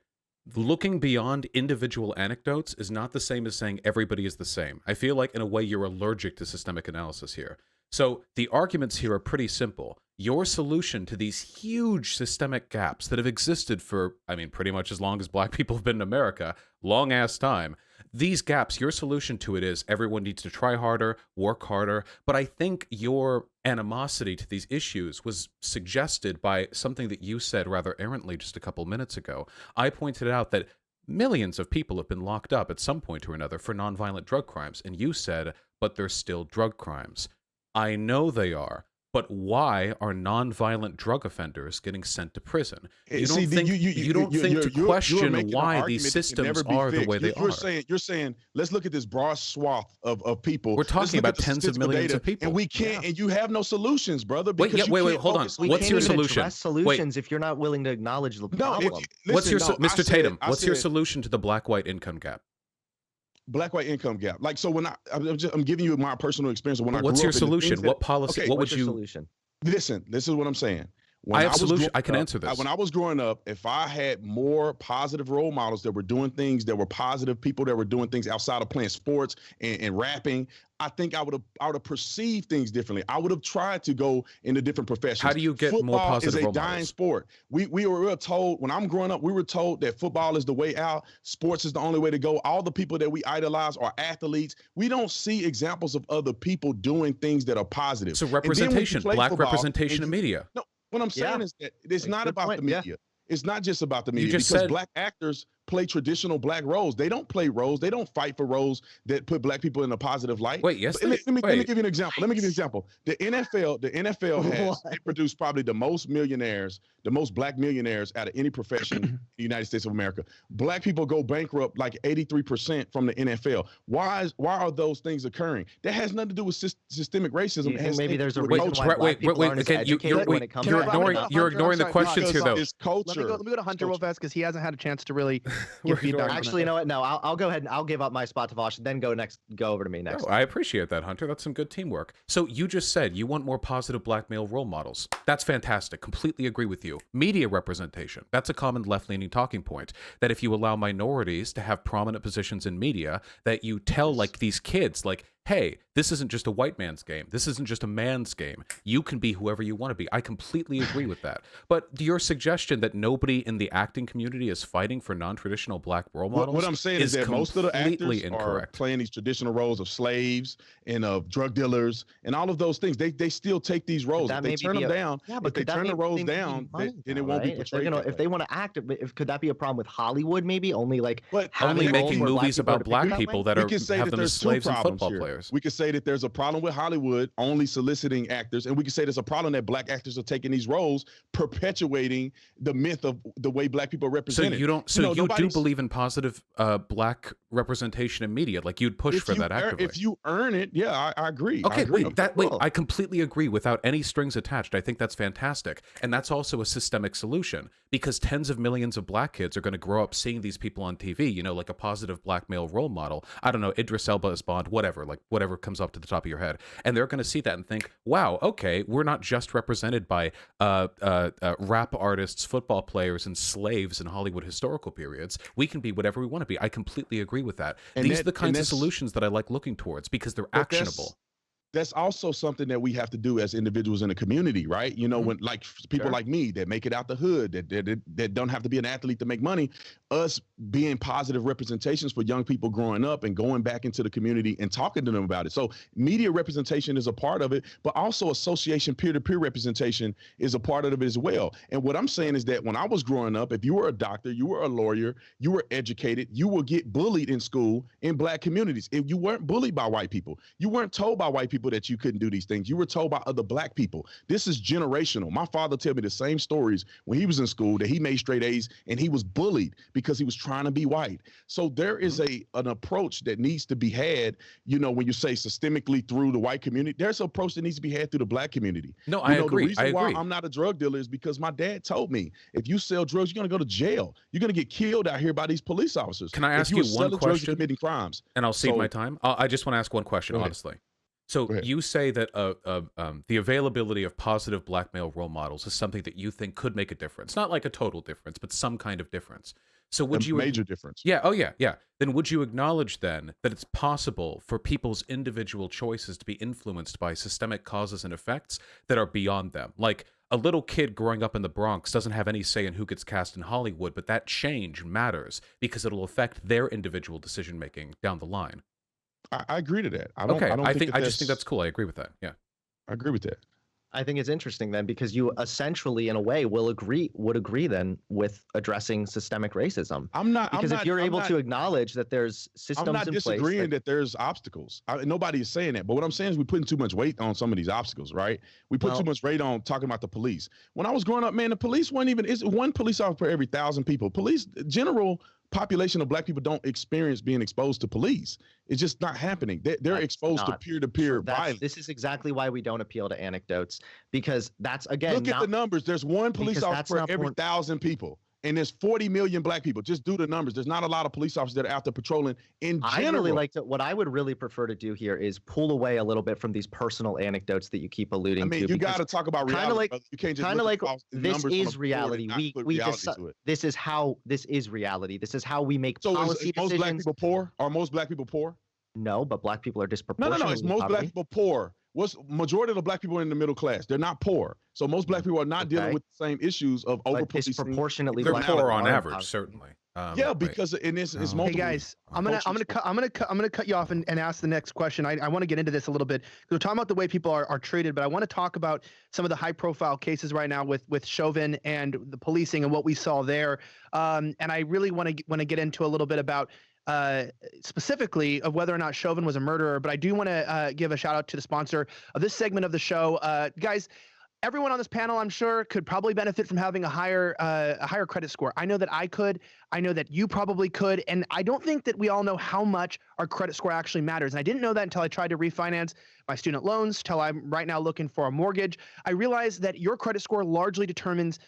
Looking beyond individual anecdotes is not the same as saying everybody is the same. I feel like, in a way, you're allergic to systemic analysis here. So the arguments here are pretty simple. Your solution to these huge systemic gaps that have existed for, pretty much as long as black people have been in America, long ass time. These gaps, your solution to it is everyone needs to try harder, work harder. But I think your animosity to these issues was suggested by something that you said rather errantly just a couple minutes ago. I pointed out that millions of people have been locked up at some point or another for nonviolent drug crimes. And you said, but they're still drug crimes. I know they are. But why are nonviolent drug offenders getting sent to prison? You don't think to question why these systems are the way they are. You're saying, let's look at this broad swath of people. We're talking about tens of millions of people. And we can't, and you have no solutions, brother. Wait, hold on. What's your solution? Address solutions if you're not willing to acknowledge the problem. Mr. Tatum, what's your solution to the black-white income gap? Black-white income gap. Like, so when I'm giving you my personal experience of when I grew up. What's your solution? What policy? Okay, what would What's your you? solution? Listen, this is what I'm saying. I have solution. I can answer this. When I was growing up, if I had more positive role models that were doing things, that were positive people that were doing things outside of playing sports and rapping, I think I would have perceived things differently. I would have tried to go into different professions. How do you get more positive role models? role Football is a dying models? sport. We were told, when I'm growing up, we were told that football is the way out. Sports is the only way to go. All the people that we idolize are athletes. We don't see examples of other people doing things that are positive. So representation, black representation in media. No, what I'm saying is that it's not about the media. It's not just about the media, just because said- black actors play traditional black roles. They don't play roles. They don't fight for roles that put black people in a positive light. Wait, yes. Let me give you an example. The NFL they produce probably the most millionaires, the most black millionaires out of any profession in the United States of America. Black people go bankrupt like 83% from the NFL. Why are those things occurring? That has nothing to do with systemic racism. Do you think maybe there's a reason culture. why black people aren't as again, educated when it comes to you're economics? ignoring the questions here, though. It's culture. Let me go to Hunter real fast because he hasn't had a chance to really give feedback. Actually, you know what? No, I'll go ahead and I'll give up my spot to Vaush, then go over to me next. I appreciate that, Hunter. That's some good teamwork. So you just said you want more positive black male role models. That's fantastic. Completely agree with you. Media representation. That's a common left-leaning talking point, that if you allow minorities to have prominent positions in media, that you tell like these kids, like, hey, this isn't just a white man's game. This isn't just a man's game. You can be whoever you want to be. I completely agree with that. But your suggestion that nobody in the acting community is fighting for non-traditional black role models what I'm saying is that most of the actors are playing these traditional roles of slaves and of drug dealers and all of those things. They still take these roles. If they turn them down, if they turn the roles down, then it won't be portrayed. If they want to act, could that be a problem with Hollywood? Maybe only making movies about black people that have them as slaves and football players. We could say that there's a problem with Hollywood only soliciting actors, and we could say there's a problem that black actors are taking these roles, perpetuating the myth of the way black people are represented. So you don't. So you do believe in positive black representation in media, like you'd push for that actively. If you earn it, yeah, I agree. Okay, I agree. I completely agree without any strings attached. I think that's fantastic, and that's also a systemic solution, because tens of millions of black kids are going to grow up seeing these people on TV. You know, like a positive black male role model. I don't know, Idris Elba as Bond, whatever comes up to the top of your head, and they're going to see that and think, wow, okay, we're not just represented by rap artists, football players, and slaves in Hollywood historical periods. We can be whatever we want to be. I completely agree with that. These are the kinds of solutions that I like looking towards, because they're actionable. That's also something that we have to do as individuals in the community, right? You know, when like people like me that make it out the hood, that don't have to be an athlete to make money, us being positive representations for young people growing up and going back into the community and talking to them about it. So media representation is a part of it, but also association, peer-to-peer representation is a part of it as well. And what I'm saying is that when I was growing up, if you were a doctor, you were a lawyer, you were educated, you will get bullied in school in black communities. If you weren't bullied by white people, you weren't told by white people that you couldn't do these things. You were told by other black people. This is generational. My father told me the same stories when he was in school, that he made straight A's and he was bullied because he was trying to be white. So there is an approach that needs to be had, you know, when you say systemically through the white community, there's an approach that needs to be had through the black community. No, I agree. The reason why I'm not a drug dealer is because my dad told me, if you sell drugs, you're going to go to jail. You're going to get killed out here by these police officers. Can I ask you one question? Drugs, you're committing crimes. And I'll save my time. I just want to ask one question, honestly. So you say that the availability of positive black male role models is something that you think could make a difference, not like a total difference, but some kind of difference. So would you major difference? Yeah. Oh yeah. Yeah. Then would you acknowledge then that it's possible for people's individual choices to be influenced by systemic causes and effects that are beyond them? Like a little kid growing up in the Bronx doesn't have any say in who gets cast in Hollywood, but that change matters because it'll affect their individual decision making down the line. I agree to that. I just think that's cool. I agree with that. Yeah, I agree with that. I think it's interesting then, because you essentially, in a way, would agree then with addressing systemic racism. If you're able to acknowledge that there's systems in place. I'm not disagreeing that there's obstacles. Nobody is saying that. But what I'm saying is we're putting too much weight on some of these obstacles, right? We put too much weight on talking about the police. When I was growing up, man, the police weren't even, it's one police officer for every 1,000 people. Police, general population of black people don't experience being exposed to police. It's just not happening. They're exposed to peer-to-peer violence. This is exactly why we don't appeal to anecdotes, because that's, again, look at the numbers. There's one police officer for every 1,000 people. And there's 40 million black people. Just do the numbers. There's not a lot of police officers that are out there patrolling in general. What I would really prefer to do here is pull away a little bit from these personal anecdotes that you keep alluding to. You got to talk about reality. You can't just look at this is reality. This is reality. This is how we make policy decisions. Most black people poor? Are most black people poor? No, but black people are disproportionately No. It's most black people poor. Majority of the black people are in the middle class. They're not poor. So most black people are not dealing with the same issues of over-policing. Disproportionately, they're poor on average, certainly. Because it's multiple. Hey guys, I'm gonna cut you off and ask the next question. I want to get into this a little bit. We're talking about the way people are treated, but I want to talk about some of the high-profile cases right now with Chauvin and the policing and what we saw there. And I really want to get into a little bit about specifically of whether or not Chauvin was a murderer. But I do want to give a shout out to the sponsor of this segment of the show. Guys, everyone on this panel, I'm sure, could probably benefit from having a higher credit score. I know that I could. I know that you probably could. And I don't think that we all know how much our credit score actually matters. And I didn't know that until I tried to refinance my student loans, till I'm right now looking for a mortgage. I realized that your credit score largely determines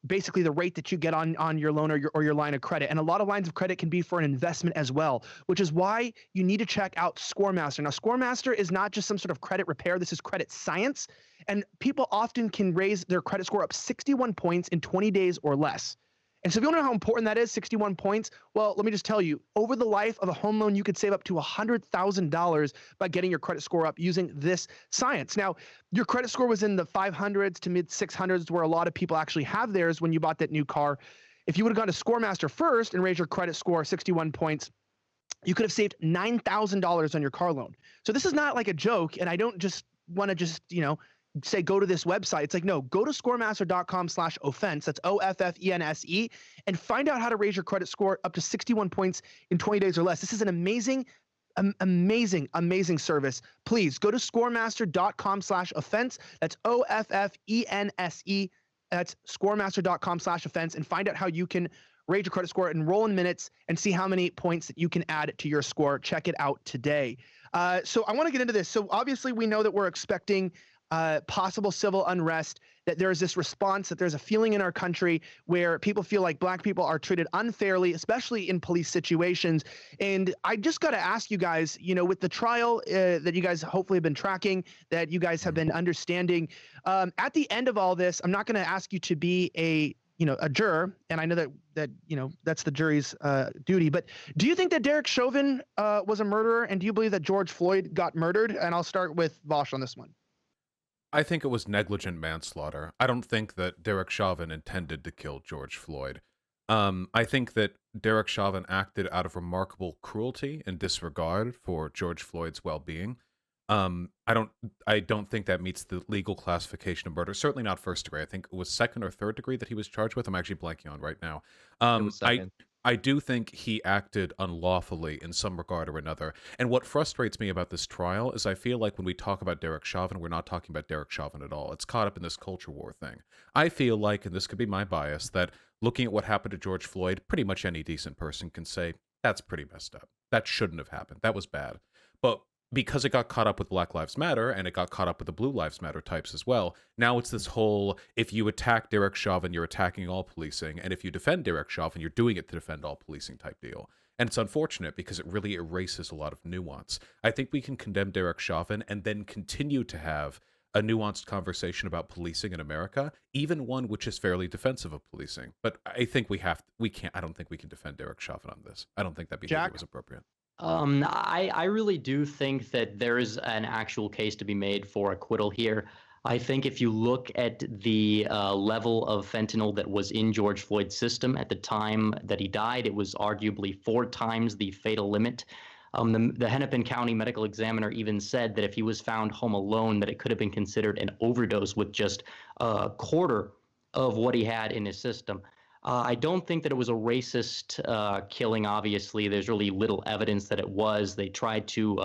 basically the rate that you get on your loan or your line of credit. And a lot of lines of credit can be for an investment as well, which is why you need to check out ScoreMaster. Now, ScoreMaster is not just some sort of credit repair. This is credit science. And people often can raise their credit score up 61 points in 20 days or less. And so if you want to know how important that is, 61 points, well, let me just tell you, over the life of a home loan, you could save up to $100,000 by getting your credit score up using this science. Now, your credit score was in the 500s to mid 600s, where a lot of people actually have theirs when you bought that new car. If you would have gone to ScoreMaster first and raised your credit score 61 points, you could have saved $9,000 on your car loan. So this is not like a joke, and I don't just want to say go to this website. It's like, no, go to scoremaster.com/offense. That's OFFENSE, and find out how to raise your credit score up to 61 points in 20 days or less. This is an amazing service. Please go to scoremaster.com/offense. That's OFFENSE. That's scoremaster.com/offense, and find out how you can raise your credit score, enroll in minutes, and see how many points that you can add to your score. Check it out today. So I want to get into this. So obviously we know that we're expecting possible civil unrest, that there's this response, that there's a feeling in our country where people feel like Black people are treated unfairly, especially in police situations. And I just got to ask you guys, with the trial that you guys hopefully have been tracking, that you guys have been understanding, at the end of all this, I'm not going to ask you to be a juror, and I know that that's the jury's duty, but do you think that Derek Chauvin was a murderer, and do you believe that George Floyd got murdered? And I'll start with Vaush on this one. I think it was negligent manslaughter. I don't think that Derek Chauvin intended to kill George Floyd. I think that Derek Chauvin acted out of remarkable cruelty and disregard for George Floyd's well-being. I don't think that meets the legal classification of murder. Certainly not first degree. I think it was second or third degree that he was charged with. I'm actually blanking on right now. It was second. I do think he acted unlawfully in some regard or another. And what frustrates me about this trial is I feel like when we talk about Derek Chauvin, we're not talking about Derek Chauvin at all. It's caught up in this culture war thing. I feel like, and this could be my bias, that looking at what happened to George Floyd, pretty much any decent person can say, that's pretty messed up. That shouldn't have happened. That was bad. But because it got caught up with Black Lives Matter and it got caught up with the Blue Lives Matter types as well, now it's this whole, if you attack Derek Chauvin, you're attacking all policing, and if you defend Derek Chauvin, you're doing it to defend all policing type deal. And it's unfortunate because it really erases a lot of nuance. I think we can condemn Derek Chauvin and then continue to have a nuanced conversation about policing in America, even one which is fairly defensive of policing. But I think I don't think we can defend Derek Chauvin on this. I don't think that behavior was appropriate. I really do think that there is an actual case to be made for acquittal here. I think if you look at the level of fentanyl that was in George Floyd's system at the time that he died, it was arguably 4 times the fatal limit. The Hennepin County medical examiner even said that if he was found home alone, that it could have been considered an overdose with just a quarter of what he had in his system. I don't think that it was a racist killing. Obviously, there's really little evidence that it was. They tried to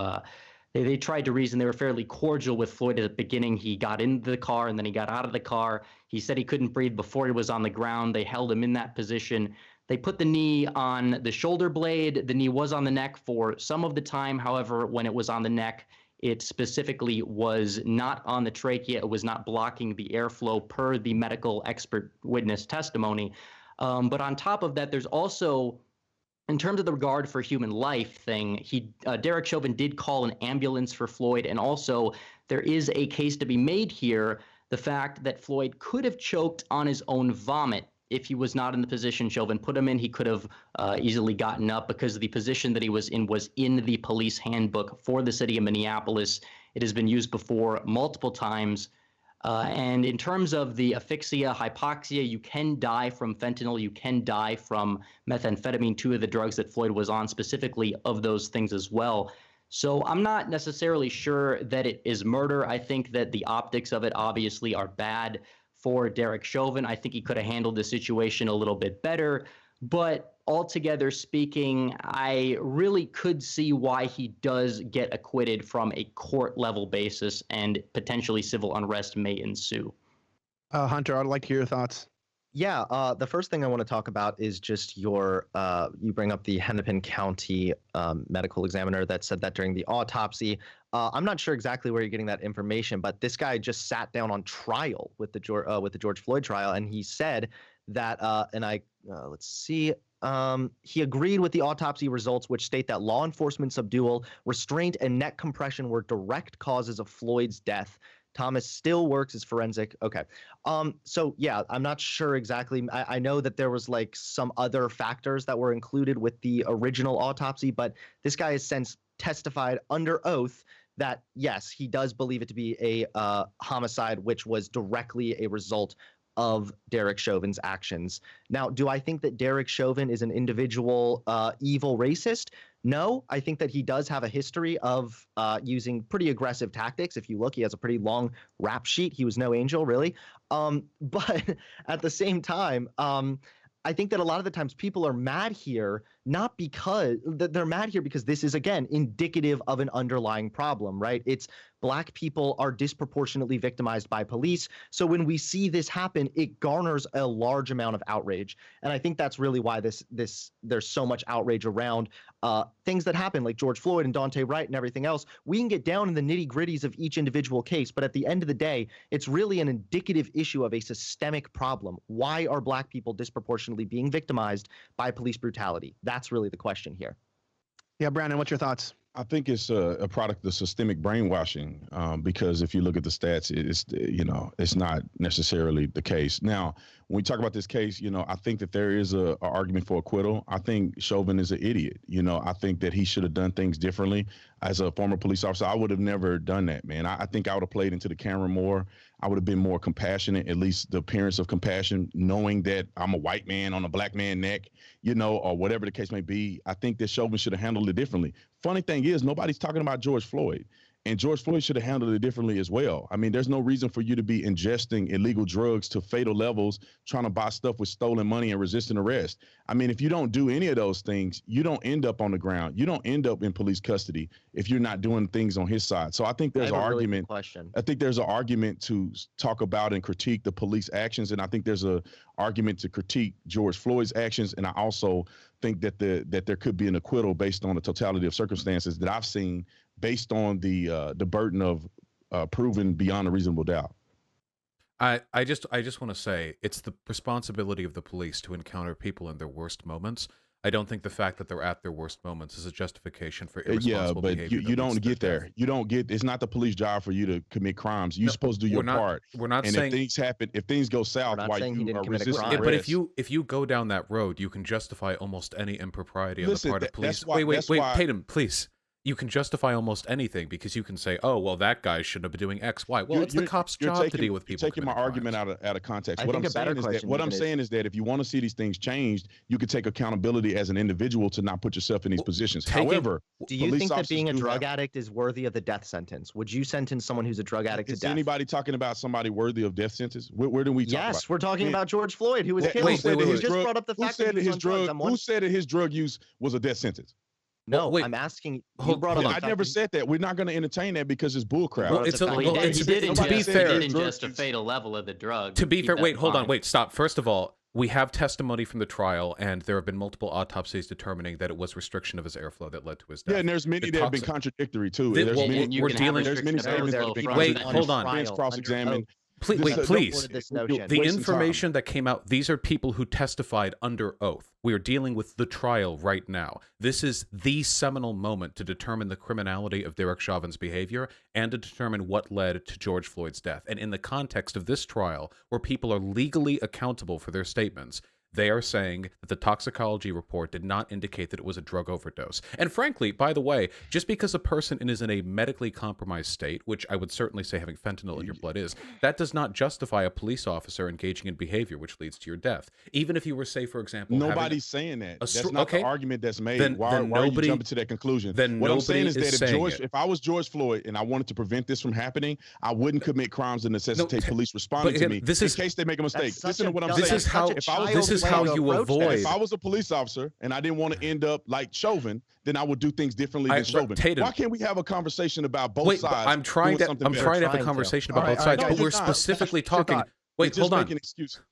reason. They were fairly cordial with Floyd at the beginning. He got into the car and then he got out of the car. He said he couldn't breathe before he was on the ground. They held him in that position. They put the knee on the shoulder blade. The knee was on the neck for some of the time. However, when it was on the neck, it specifically was not on the trachea. It was not blocking the airflow per the medical expert witness testimony. But on top of that, there's also, in terms of the regard for human life thing, Derek Chauvin did call an ambulance for Floyd. And also, there is a case to be made here, the fact that Floyd could have choked on his own vomit if he was not in the position Chauvin put him in. He could have easily gotten up because the position that he was in the police handbook for the city of Minneapolis. It has been used before multiple times. And in terms of the asphyxia, hypoxia, you can die from fentanyl. You can die from methamphetamine, 2 of the drugs that Floyd was on, specifically of those things as well. So I'm not necessarily sure that it is murder. I think that the optics of it obviously are bad for Derek Chauvin. I think he could have handled the situation a little bit better. But altogether speaking, I really could see why he does get acquitted from a court level basis, and potentially civil unrest may ensue. Hunter, I'd like to hear your thoughts. Yeah, the first thing I want to talk about is just you bring up the Hennepin County medical examiner that said that during the autopsy. I'm not sure exactly where you're getting that information, but this guy just sat down on trial with the George Floyd trial, and he said that, let's see. He agreed with the autopsy results, which state that law enforcement subdual, restraint, and neck compression were direct causes of Floyd's death. Thomas still works as forensic. Okay. So yeah, I'm not sure exactly. I know that there was like some other factors that were included with the original autopsy, but this guy has since testified under oath that yes, he does believe it to be a homicide, which was directly a result of Derek Chauvin's actions. Now, do I think that Derek Chauvin is an individual evil racist? No, I think that he does have a history of using pretty aggressive tactics. If you look, he has a pretty long rap sheet. He was no angel, really. But at the same time, I think that a lot of the times people are mad here, not because they're mad here because this is, again, indicative of an underlying problem, right? It's Black people are disproportionately victimized by police. So when we see this happen, it garners a large amount of outrage. And I think that's really why there's so much outrage around things that happen like George Floyd and Daunte Wright and everything else. We can get down in the nitty gritties of each individual case, but at the end of the day, it's really an indicative issue of a systemic problem. Why are Black people disproportionately being victimized by police brutality? That's really the question here. Yeah, Brandon, what's your thoughts? I think it's a product of systemic brainwashing because if you look at the stats, it's not necessarily the case. Now, when we talk about this case, I think that there is a argument for acquittal. I think Chauvin is an idiot. I think that he should have done things differently. As a former police officer, I would have never done that, man. I think I would have played into the camera more. I would have been more compassionate, at least the appearance of compassion, knowing that I'm a white man on a Black man's neck, or whatever the case may be. I think that Chauvin should have handled it differently. Funny thing is, nobody's talking about George Floyd. And George Floyd should have handled it differently as well. I mean, there's no reason for you to be ingesting illegal drugs to fatal levels, trying to buy stuff with stolen money and resisting arrest. I mean, if you don't do any of those things, you don't end up on the ground. You don't end up in police custody if you're not doing things on his side. So I think there's an argument. I think there's an argument to talk about and critique the police actions. And I think there's an argument to critique George Floyd's actions. And I also think that there could be an acquittal based on the totality of circumstances that I've seen, based on the burden of proven beyond a reasonable doubt. I just want to say it's the responsibility of the police to encounter people in their worst moments. I don't think the fact that they're at their worst moments is a justification for irresponsible behavior. You don't get there. You don't get. It's not the police job for you to commit crimes. You're supposed to do your part. We're not and saying if things happen, if things go south while you are resisting arrest. But if you go down that road, you can justify almost any impropriety on the part of police. Wait, Tatum, please. You can justify almost anything because you can say, oh, well, that guy shouldn't have been doing X, Y. Well, it's the cop's job to deal with people. You're taking my argument out of context. What I'm saying is that if you want to see these things changed, you could take accountability as an individual to not put yourself in these positions. However, do you think that being a drug addict is worthy of the death sentence? Would you sentence someone who's a drug addict to death? Is anybody talking about somebody worthy of death sentence? Where do we talk about? Yes, we're talking about George Floyd, who was killed. You just brought up the fact that who said that his drug use was a death sentence? No, I'm asking. You brought up. I never said that. We're not going to entertain that because it's bullcrap. Well, to be fair, he didn't ingest a fatal level of the drug. To be fair, wait, stop. First of all, we have testimony from the trial, and there have been multiple autopsies determining that it was restriction of his airflow that led to his death. Yeah, and there's many that have been contradictory too. There's many statements that have been wait, hold on. Cross-examined. Please. The information that came out, these are people who testified under oath. We are dealing with the trial right now. This is the seminal moment to determine the criminality of Derek Chauvin's behavior and to determine what led to George Floyd's death. And in the context of this trial, where people are legally accountable for their statements, they are saying that the toxicology report did not indicate that it was a drug overdose. And frankly, by the way, just because a person is in a medically compromised state, which I would certainly say having fentanyl in your blood is, that does not justify a police officer engaging in behavior which leads to your death. Even if you were, say, for example... Nobody's saying that. That's not the argument that's made. Why are you jumping to that conclusion? What I'm saying is that if I was George Floyd and I wanted to prevent this from happening, I wouldn't commit crimes that necessitate police responding to me in case they make a mistake. Listen to what I'm saying. This is how you avoid. If I was a police officer and I didn't want to end up like Chauvin, then I would do things differently than Chauvin. Why can't we have a conversation about both sides? I'm trying to have a conversation about both sides, but we're specifically talking. Wait, hold on.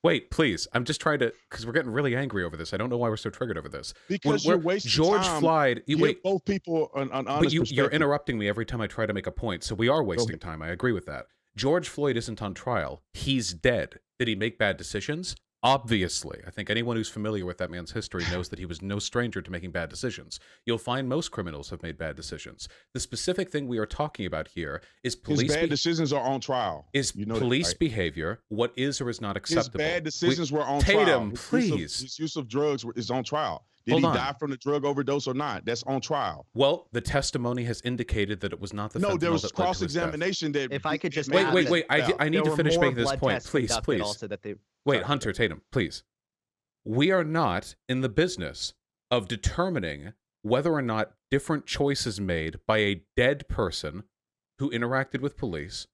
Wait, please. I'm just trying to, because we're getting really angry over this. I don't know why we're so triggered over this. Because you're wasting George time. Floyd. Give both people an honest perspective. You're interrupting me every time I try to make a point. So we are wasting time. I agree with that. George Floyd isn't on trial. He's dead. Did he make bad decisions? Obviously, I think anyone who's familiar with that man's history knows that he was no stranger to making bad decisions. You'll find most criminals have made bad decisions. The specific thing we are talking about here is police. His bad decisions are on trial. Is police behavior what is or is not acceptable? His bad decisions were on trial. Tatum, please. His use of drugs is on trial. Did he die from the drug overdose or not? That's on trial. Well, the testimony has indicated that it was not the fentanyl No, there was that led to his cross-examination that... If I could just wait. I need to finish making this point. Please. Wait, Hunter, Tatum, please. We are not in the business of determining whether or not different choices made by a dead person who interacted with police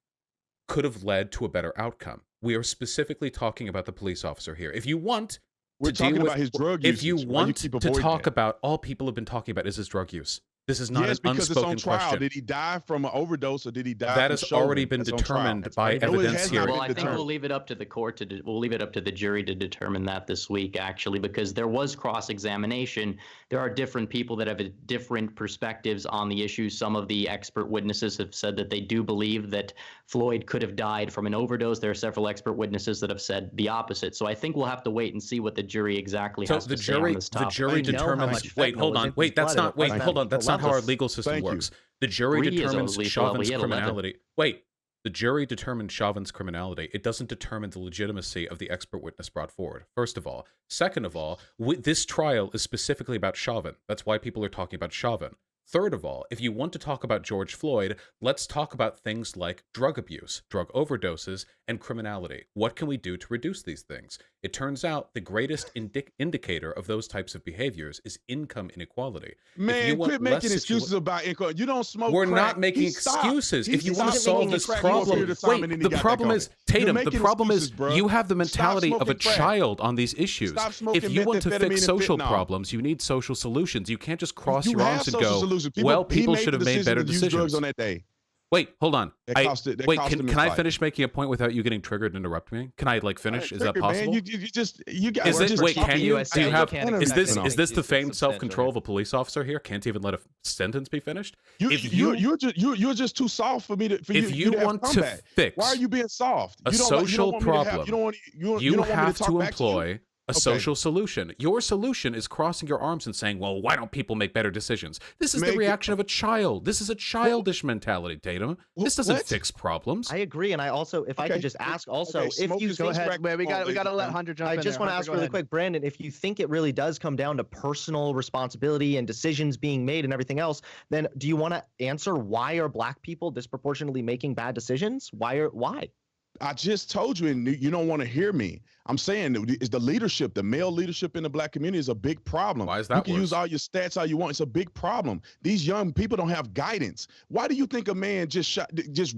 could have led to a better outcome. We are specifically talking about the police officer here. If you want We're talking about his drug use. If you want to talk about, all people have been talking about is his drug use. This is not an unspoken question. Did he die from an overdose or did he die? That has already been determined by evidence here. Well, I think we'll leave it up to the court we'll leave it up to the jury to determine that this week, actually, because there was cross-examination. There are different people that have different perspectives on the issue. Some of the expert witnesses have said that they do believe that Floyd could have died from an overdose. There are several expert witnesses that have said the opposite. So I think we'll have to wait and see what the jury exactly has to say on this topic. The jury determines. Wait, hold on. Wait, that's not. Wait, hold on. That's not how our legal system works. The jury determines Chauvin's criminality. Wait, the jury determines Chauvin's criminality. It doesn't determine the legitimacy of the expert witness brought forward, first of all. Second of all, this trial is specifically about Chauvin. That's why people are talking about Chauvin. Third of all, if you want to talk about George Floyd, let's talk about things like drug abuse, drug overdoses, and criminality. What can we do to reduce these things? It turns out the greatest indicator of those types of behaviors is income inequality. Man, quit making excuses about income. You don't smoke We're crack. not making excuses. If you want to solve this problem, wait, the problem is, Tatum, the problem is you have the mentality of a child on these issues. If you want to fix social problems, you need social solutions. You can't just cross your arms and go, well, people should have made better decisions. On that day. Wait, hold on. Can I finish making a point without you getting triggered and interrupting me? Can I finish? Is that possible? Man, you guys. Can you? Do you have? Is this the the famed self-control of a police officer here? Can't even let a sentence be finished? You're just too soft for me to. If you want to fix, why are you being soft? A social problem. You have to employ a social solution. Your solution is crossing your arms and saying, well, why don't people make better decisions? This is the reaction of a child. This is a childish mentality, Tatum. This doesn't fix problems. I agree. And I also, if I could just ask also, if you go ahead, we got to let Hunter jump in. I just want to ask really quick, Brandon, if you think it really does come down to personal responsibility and decisions being made and everything else, then do you want to answer why are black people disproportionately making bad decisions? Why? I just told you, and you don't want to hear me. I'm saying is the leadership, the male leadership in the black community is a big problem. Why is that? You can use all your stats all you want. It's a big problem. These young people don't have guidance. Why do you think a man just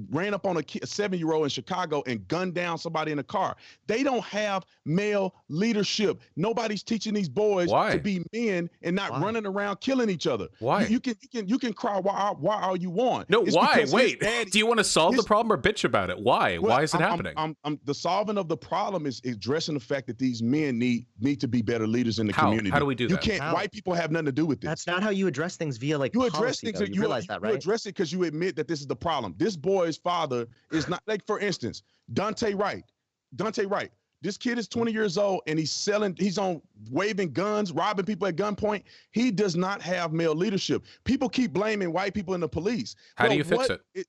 ran up on a 7-year-old in Chicago and gunned down somebody in a car? They don't have male leadership. Nobody's teaching these boys to be men and not running around killing each other. Why? You can cry why all you want. No, why? Wait. Do you want to solve the problem or bitch about it? Why? Why is it happening? The solving of the problem is addressing the fact that these men need to be better leaders in the community. How do we do that? You can't. White people have nothing to do with this. That's not how you address things via you policy, address things. You realize that, right? You address it because you admit that this is the problem. This boy's father is not for instance, Dante Wright. This kid is 20 years old and he's on waving guns, robbing people at gunpoint. He does not have male leadership. People keep blaming white people in the police. How do you fix it?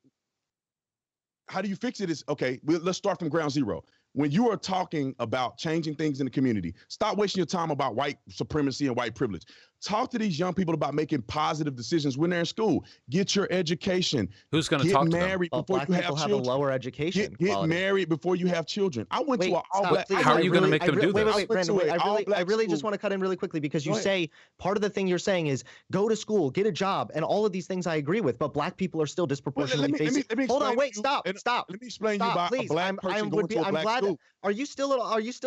How do you fix it is, okay, let's start from ground zero. When you are talking about changing things in the community, stop wasting your time about white supremacy and white privilege. Talk to these young people about making positive decisions when they're in school. Get your education. Who's going to talk to them? Get married before you have children. Have a lower education. Get married before you have children. I went to an all-black. How are you going to make them do this? Wait, Brandon. I really just want to cut in really quickly because you say part of the thing you're saying is go to school, get a job, and all of these things I agree with, but black people are still disproportionately facing. Hold on, wait, stop. Let me explain you about a black person going to a black school. Are you still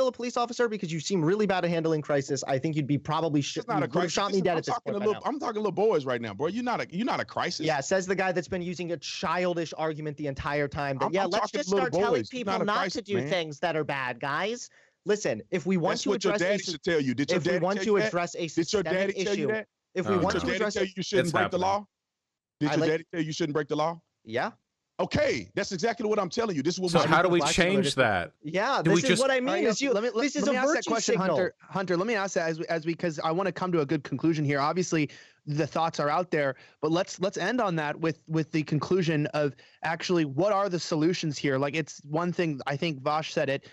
a police officer? Because you seem really bad at handling crisis. I think you'd be probably shot me dead at this point. I'm talking little boys right now, bro. You're not a crisis. Yeah, says the guy that's been using a childish argument the entire time. That let's just start telling people not to do things that are bad, guys. Listen, if we want to address your daddy should tell you. Did your daddy address a systemic issue, if we want to address it, you shouldn't break the law. Did your daddy tell you shouldn't break the law? Yeah. Okay, that's exactly what I'm telling you. This is what So we how do we Black change people are that? Yeah, Do we this is just- what I mean. Is you? This is let a me ask that virtue question, signal. Hunter. Let me ask that as we because I want to come to a good conclusion here. Obviously, the thoughts are out there, but let's end on that with the conclusion of actually what are the solutions here. Like, it's one thing, I think Vaush said it.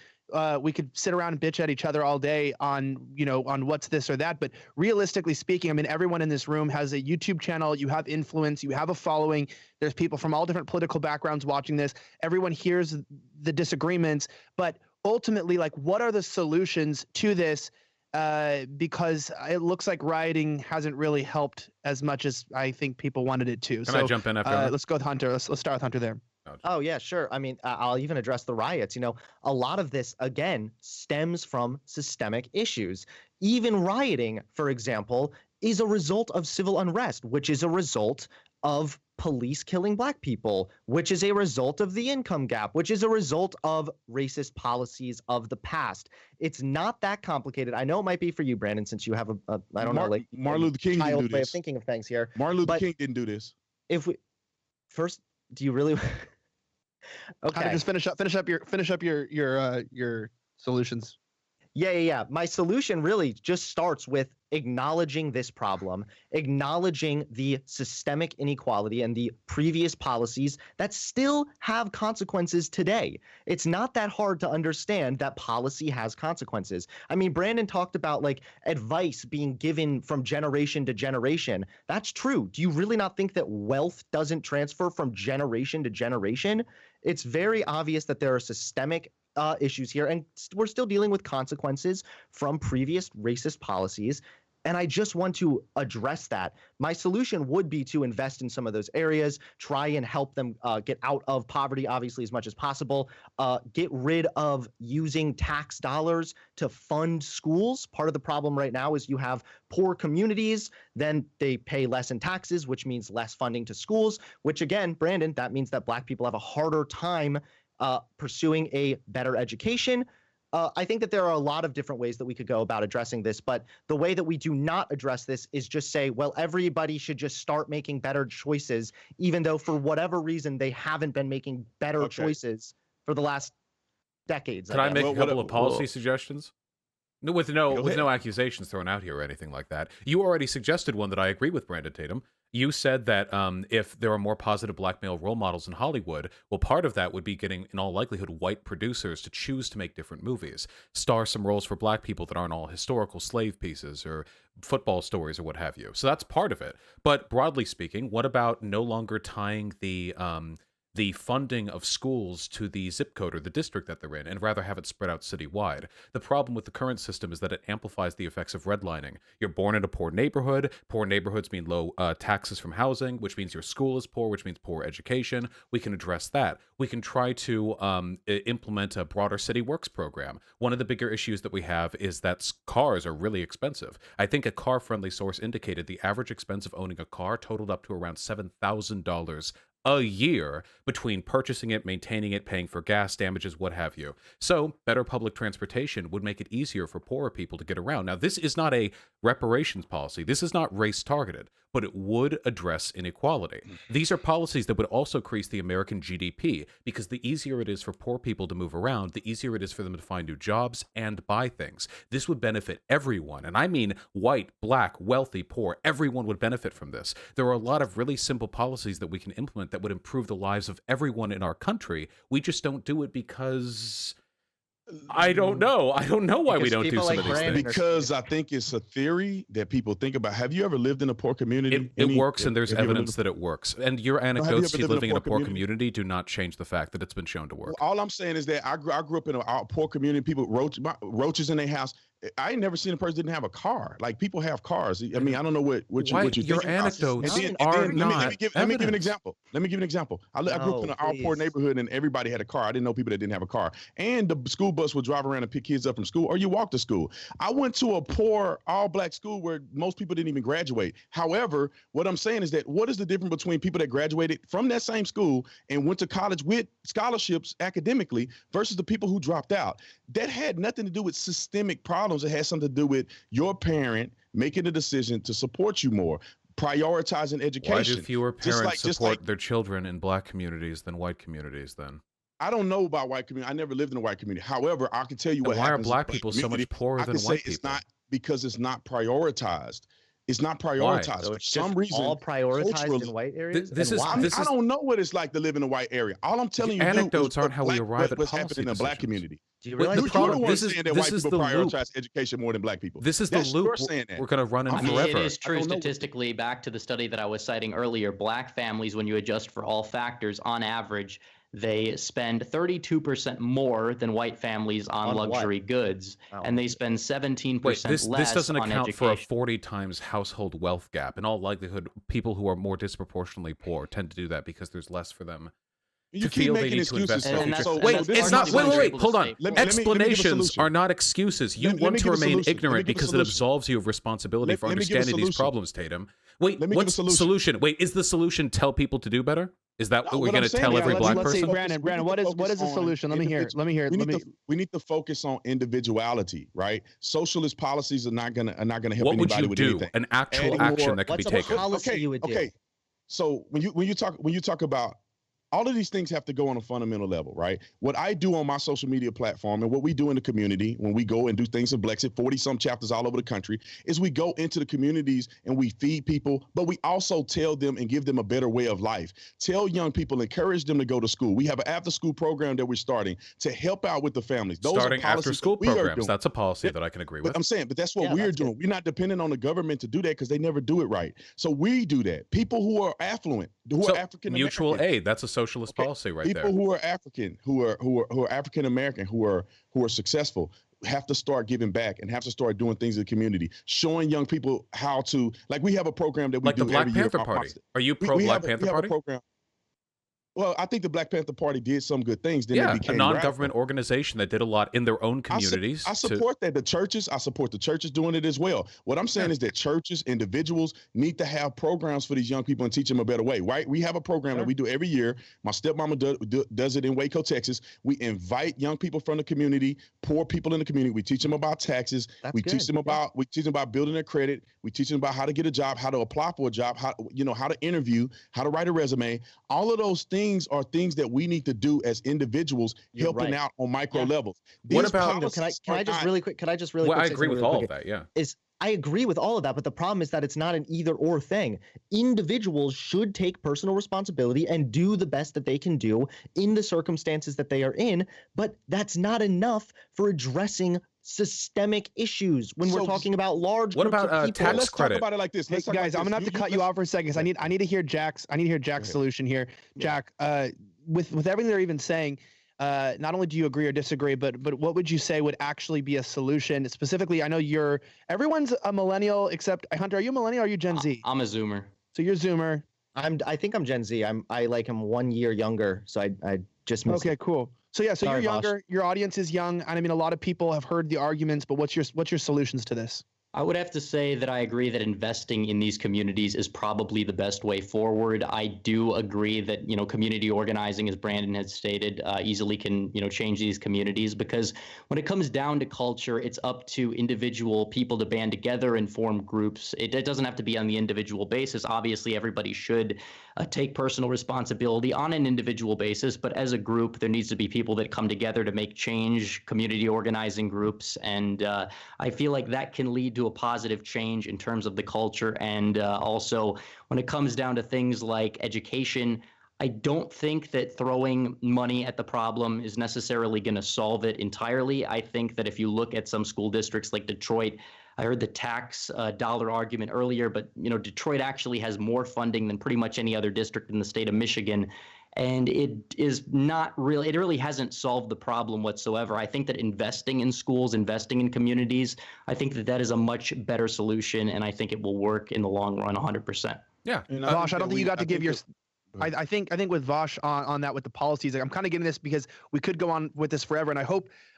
We could sit around and bitch at each other all day on what's this or that, but realistically speaking, I mean, everyone in this room has a YouTube channel. You have influence, you have a following. There's people from all different political backgrounds watching this. Everyone hears the disagreements, but ultimately, like, what are the solutions to this? Because it looks like rioting hasn't really helped as much as I think people wanted it to. Can I jump in after? Let's go with Hunter. Let's start with Hunter there. Oh, yeah, sure. I mean, I'll even address the riots. A lot of this, again, stems from systemic issues. Even rioting, for example, is a result of civil unrest, which is a result of police killing Black people, which is a result of the income gap, which is a result of racist policies of the past. It's not that complicated. I know it might be for you, Brandon, since you have I don't know, like Martin Luther King didn't do way of this. thinking of things here. Martin Luther But King didn't do this. If we first, do you really? Hunter, Okay. just finish up your solutions. Yeah. My solution really just starts with acknowledging this problem, acknowledging the systemic inequality and the previous policies that still have consequences today. It's not that hard to understand that policy has consequences. I mean, Brandon talked about like advice being given from generation to generation. That's true. Do you really not think that wealth doesn't transfer from generation to generation? It's very obvious that there are systemic issues here, and we're still dealing with consequences from previous racist policies. And I just want to address that. My solution would be to invest in some of those areas, try and help them get out of poverty, obviously, as much as possible, get rid of using tax dollars to fund schools. Part of the problem right now is you have poor communities, then they pay less in taxes, which means less funding to schools, which again, Brandon, that means that Black people have a harder time pursuing a better education. I think that there are a lot of different ways that we could go about addressing this, but the way that we do not address this is just say, well, everybody should just start making better choices, even though for whatever reason they haven't been making better choices for the last decades. Can I make a couple of policy well, suggestions? No, with no accusations thrown out here or anything like that. You already suggested one that I agree with, Brandon Tatum. You said that if there are more positive Black male role models in Hollywood, well, part of that would be getting, in all likelihood, white producers to choose to make different movies, star some roles for Black people that aren't all historical slave pieces or football stories or what have you. So that's part of it. But broadly speaking, what about no longer tying the funding of schools to the zip code or the district that they're in, and rather have it spread out citywide? The problem with the current system is that it amplifies the effects of redlining. You're born in a poor neighborhood. Poor neighborhoods mean low taxes from housing, which means your school is poor, which means poor education. We can address that. We can try to implement a broader city works program. One of the bigger issues that we have is that cars are really expensive. I think a car-friendly source indicated the average expense of owning a car totaled up to around $7,000 a year between purchasing it, maintaining it, paying for gas, damages, what have you. So better public transportation would make it easier for poorer people to get around. Now, this is not a reparations policy. This is not race targeted, but it would address inequality. These are policies that would also increase the American GDP, because the easier it is for poor people to move around, the easier it is for them to find new jobs and buy things. This would benefit everyone. And I mean white, Black, wealthy, poor. Everyone would benefit from this. There are a lot of really simple policies that we can implement that would improve the lives of everyone in our country. We just don't do it because I don't know. I don't know why we don't do some of these things. Because I think it's a theory that people think about. Have you ever lived in a poor community? It works, and there's evidence that it works. And your anecdotes to living in a poor community do not change the fact that it's been shown to work. All I'm saying is that I grew up in a poor community. People roaches in their house. I ain't never seen a person didn't have a car. Like, people have cars. I mean, I don't know what you your think anecdotes about. are not. Let me give an example. I grew up in an all poor neighborhood, and everybody had a car. I didn't know people that didn't have a car. And the school bus would drive around and pick kids up from school, or you walk to school. I went to a poor all Black school where most people didn't even graduate. However, what I'm saying is that what is the difference between people that graduated from that same school and went to college with scholarships academically versus the people who dropped out? That had nothing to do with systemic problems. It had something to do with your parent making a decision to support you more. prioritizing education. Why do fewer parents just support their children in black communities than white communities then? I don't know about white community. I never lived in a white community. However, I can tell you what why happens. Why are black people so much poorer than white people? It's not because it's not prioritized. It's not prioritized. So for it's some just reason, all prioritized in white areas. I don't know what it's like to live in a white area. All I'm telling you, anecdotes aren't how we arrive at what's policy happening in the black community. Do you realize you're the one saying that white people prioritize education more than black people? This is the loop we're going to run in forever. It is true statistically. Back to the study that I was citing earlier, black families, when you adjust for all factors, on average, they spend 32% more than white families on luxury goods, and they spend 17% less on education. This doesn't account for a 40 times household wealth gap. In all likelihood, people who are more disproportionately poor tend to do that because there's less for them. You keep making excuses. Wait, hold on. Explanations are not excuses. You want to remain ignorant because it absolves you of responsibility for understanding these problems, Tatum. Wait, what's the solution? Wait, is the solution tell people to do better? Is that what we're going to tell every black person? Let's see, Brandon, what is the solution? Let me hear it. We need to focus on individuality, right? Socialist policies are not going to help anybody with anything. What would you do? An actual action that could be taken. Okay. So when you talk about all of these things have to go on a fundamental level, right? What I do on my social media platform and what we do in the community when we go and do things in Blexit, 40-some chapters all over the country, is we go into the communities and we feed people, but we also tell them and give them a better way of life. Tell young people, encourage them to go to school. We have an after-school program that we're starting to help out with the families. Those starting after-school programs. That's a policy that I can agree with. But I'm saying, that's what we're doing. We're not dependent on the government to do that because they never do it right. So we do that. People who are affluent, who are African American. Mutual aid. That's a socialist policy right there. People who are African, who are African American, who are successful, have to start giving back and have to start doing things in the community, showing young people how to, like, we have a program that we do the Black every year. Panther Party. Are you pro Black Panther Party? Well, I think the Black Panther Party did some good things. Then they became a non-government organization that did a lot in their own communities. I support that. I support the churches doing it as well. What I'm saying is that churches, individuals need to have programs for these young people and teach them a better way, right? We have a program that we do every year. My stepmama does it in Waco, Texas. We invite young people from the community, poor people in the community. We teach them about taxes. Teach them about building their credit. We teach them about how to get a job, how to apply for a job, how to interview, how to write a resume. All of those things are things that we need to do as individuals, helping out on micro levels. What about? Can I just really quick? I agree with all of that. Yeah. I agree with all of that, but the problem is that it's not an either or thing. Individuals should take personal responsibility and do the best that they can do in the circumstances that they are in, but that's not enough for addressing systemic issues when we're talking about large groups of people. Tax Let's credit? talk about it like this. Hey, guys, I'm gonna have to cut you off for a second. I need to hear Jack's solution here. Jack, with everything they're even saying, not only do you agree or disagree, but what would you say would actually be a solution? Specifically, I know everyone's a millennial except Hunter. Are you a millennial or are you Gen Z? I'm a Zoomer. So you're Zoomer. I think I'm Gen Z. I like him 1 year younger, so I just missed it. Cool. So yeah, so Sorry, you're younger. Vaush. Your audience is young, and I mean, a lot of people have heard the arguments. But what's your solutions to this? I would have to say that I agree that investing in these communities is probably the best way forward. I do agree that, community organizing, as Brandon had stated, easily can, change these communities, because when it comes down to culture, it's up to individual people to band together and form groups. It doesn't have to be on the individual basis. Obviously, everybody should take personal responsibility on an individual basis, but as a group, there needs to be people that come together to make change, community organizing groups, and I feel like that can lead to a positive change in terms of the culture. And also, when it comes down to things like education, I don't think that throwing money at the problem is necessarily going to solve it entirely. I think that if you look at some school districts like Detroit, I heard the tax dollar argument earlier, but Detroit actually has more funding than pretty much any other district in the state of Michigan. And it really hasn't solved the problem whatsoever. I think that investing in schools, investing in communities, I think that is a much better solution, and I think it will work in the long run 100%. Yeah. Vaush, I don't think you got to give your I think with Vaush on that with the policies, like, I'm kind of getting this because we could go on with this forever, and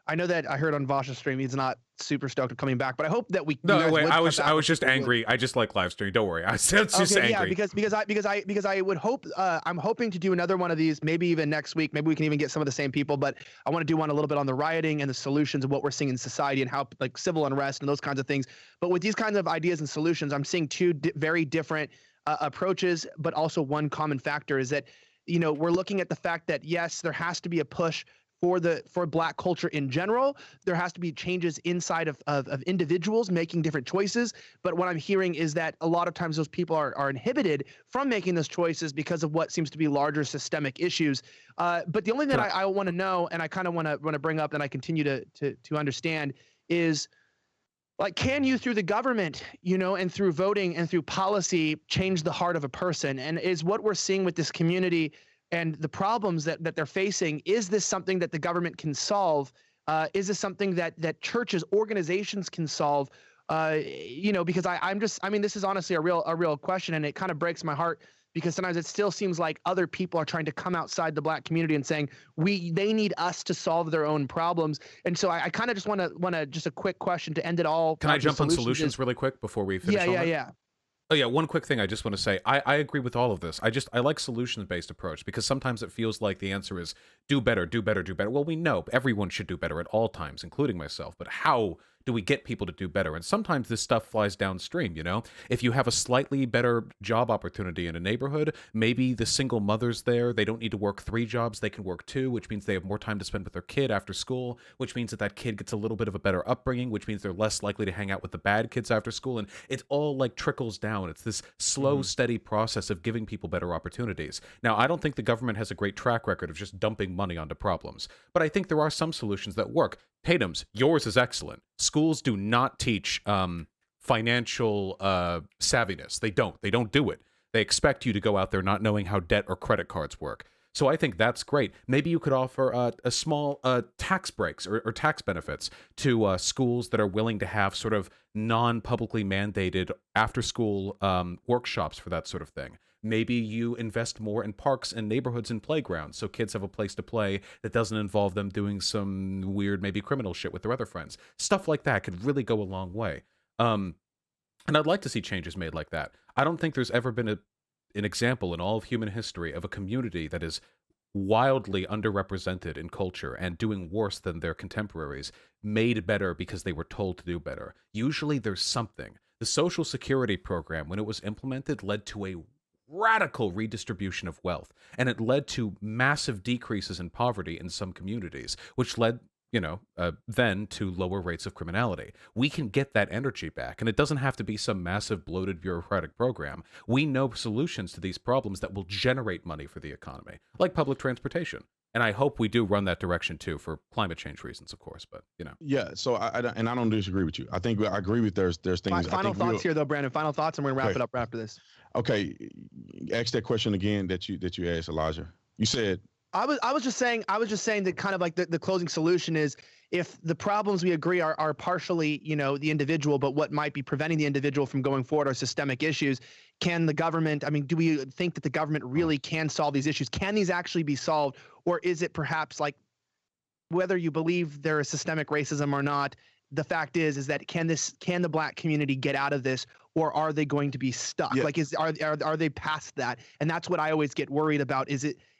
I know that I heard on Vaush's stream he's not super stoked at coming back, but I hope that you No, guys wait, would I come was back I with was just people who angry. I just like live streaming. Don't worry. I was just okay, angry. yeah, because I would hope I'm hoping to do another one of these, maybe even next week. Maybe we can even get some of the same people, but I want to do one a little bit on the rioting and the solutions of what we're seeing in society and how, like, civil unrest and those kinds of things. But with these kinds of ideas and solutions, I'm seeing two very different approaches, but also one common factor is that, we're looking at the fact that, yes, there has to be a push for Black culture in general. There has to be changes inside of individuals making different choices. But what I'm hearing is that a lot of times those people are inhibited from making those choices because of what seems to be larger systemic issues. But the only thing that I want to know, and I kind of want to bring up, and I continue to understand, is, like, can you, through the government, and through voting and through policy, change the heart of a person? And is what we're seeing with this community and the problems that they're facing, is this something that the government can solve? Is this something that churches, organizations can solve? Because this is honestly a real question, and it kind of breaks my heart because sometimes it still seems like other people are trying to come outside the Black community and saying they need us to solve their own problems. And so I kind of just want to just a quick question to end it all. Can I jump on solutions really quick before we finish? Yeah. Oh yeah, one quick thing I just want to say. I agree with all of this. I like solutions-based approach because sometimes it feels like the answer is do better, do better, do better. Well, we know everyone should do better at all times, including myself. But how do we get people to do better? And sometimes this stuff flies downstream, If you have a slightly better job opportunity in a neighborhood, maybe the single mothers there, they don't need to work 3 jobs, they can work 2, which means they have more time to spend with their kid after school, which means that kid gets a little bit of a better upbringing, which means they're less likely to hang out with the bad kids after school. And it all like trickles down. It's this slow, steady process of giving people better opportunities. Now, I don't think the government has a great track record of just dumping money onto problems, but I think there are some solutions that work. Tatum's, yours is excellent. Schools do not teach financial savviness. They don't do it. They expect you to go out there not knowing how debt or credit cards work. So I think that's great. Maybe you could offer a small tax breaks or tax benefits to schools that are willing to have sort of non-publicly mandated after-school workshops for that sort of thing. Maybe you invest more in parks and neighborhoods and playgrounds so kids have a place to play that doesn't involve them doing some weird, maybe criminal shit with their other friends. Stuff like that could really go a long way. And I'd like to see changes made like that. I don't think there's ever been an example in all of human history of a community that is wildly underrepresented in culture and doing worse than their contemporaries made better because they were told to do better. Usually there's something. The Social Security program, when it was implemented, led to a radical redistribution of wealth, and it led to massive decreases in poverty in some communities, which led then to lower rates of criminality. We can get that energy back, and it doesn't have to be some massive bloated bureaucratic program. We know solutions to these problems that will generate money for the economy, like public transportation. And I hope we do run that direction too, for climate change reasons, of course. But Yeah. So I don't disagree with you. I think I agree with there's things. Final thoughts here, though, Brandon. Final thoughts, and we're gonna wrap it up after this. Okay. Ask that question again that you asked, Elijah. You said. I was just saying that kind of like the closing solution is, if the problems we agree are partially, the individual, but what might be preventing the individual from going forward are systemic issues, can the government, do we think that the government really can solve these issues? Can these actually be solved? Or is it perhaps like, whether you believe there is systemic racism or not, the fact is that can the Black community get out of this, or are they going to be stuck? Yeah. Like, are they past that? And that's what I always get worried about.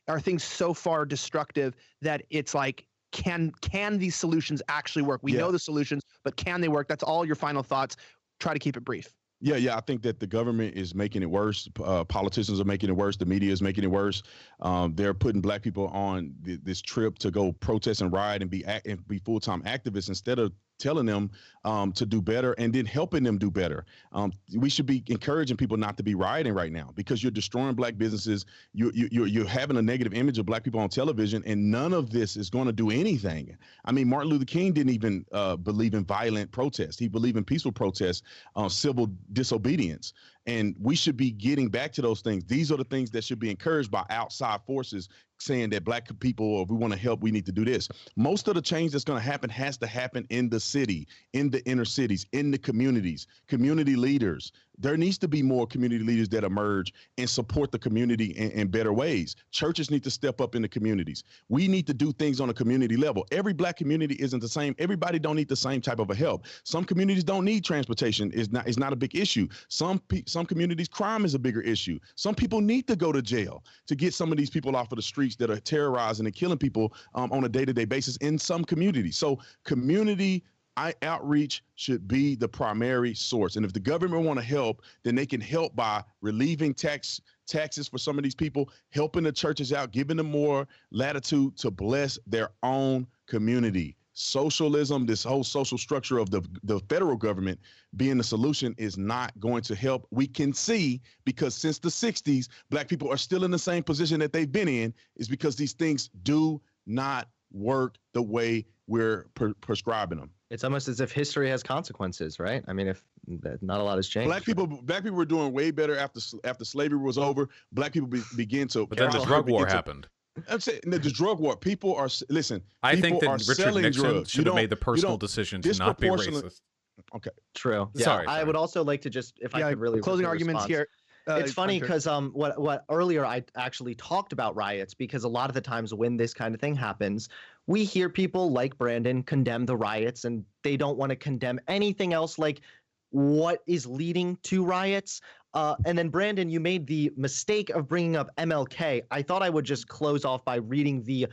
Are things so far destructive that it's like, can these solutions actually work? We know the solutions, but can they work? That's all your final thoughts. Try to keep it brief. Yeah. I think that the government is making it worse. Politicians are making it worse. The media is making it worse. They're putting Black people on this trip to go protest and riot and be full-time activists instead of telling them to do better and then helping them do better. We should be encouraging people not to be rioting right now, because you're destroying Black businesses. You're having a negative image of Black people on television, and none of this is going to do anything. Martin Luther King didn't even believe in violent protest. He believed in peaceful protest, civil disobedience. And we should be getting back to those things. These are the things that should be encouraged by outside forces saying that black people, or if we want to help, we need to do this. Most of the change that's going to happen has to happen in the city, in the inner cities, in the communities, community leaders. There needs to be more community leaders that emerge and support the community in better ways. Churches need to step up in the communities. We need to do things on a community level. Every black community isn't the same. Everybody don't need the same type of a help. Some communities don't need transportation. It's not a big issue. Some communities, crime is a bigger issue. Some people need to go to jail to get some of these people off of the streets that are terrorizing and killing people on a day-to-day basis in some communities. So community outreach should be the primary source. And if the government want to help, then they can help by relieving taxes for some of these people, helping the churches out, giving them more latitude to bless their own community. Socialism, this whole social structure of the federal government being the solution is not going to help. We can see, because since the 60s, black people are still in the same position that they've been in, is because these things do not work the way we're prescribing them. It's almost as if history has consequences, right? I mean, if not a lot has changed. Black people were doing way better after slavery was over. Black people began to. But then the drug war happened. I'm saying the drug war. People are listen. I think that Richard Nixon should have made the personal decision to not be racist. Okay. True. Yeah. Sorry. I would also like to just, if I could really closing arguments here. It's funny because what earlier I actually talked about riots, because a lot of the times when this kind of thing happens, we hear people like Brandon condemn the riots, and they don't want to condemn anything else like what is leading to riots. And then, Brandon, you made the mistake of bringing up MLK. I thought I would just close off by reading the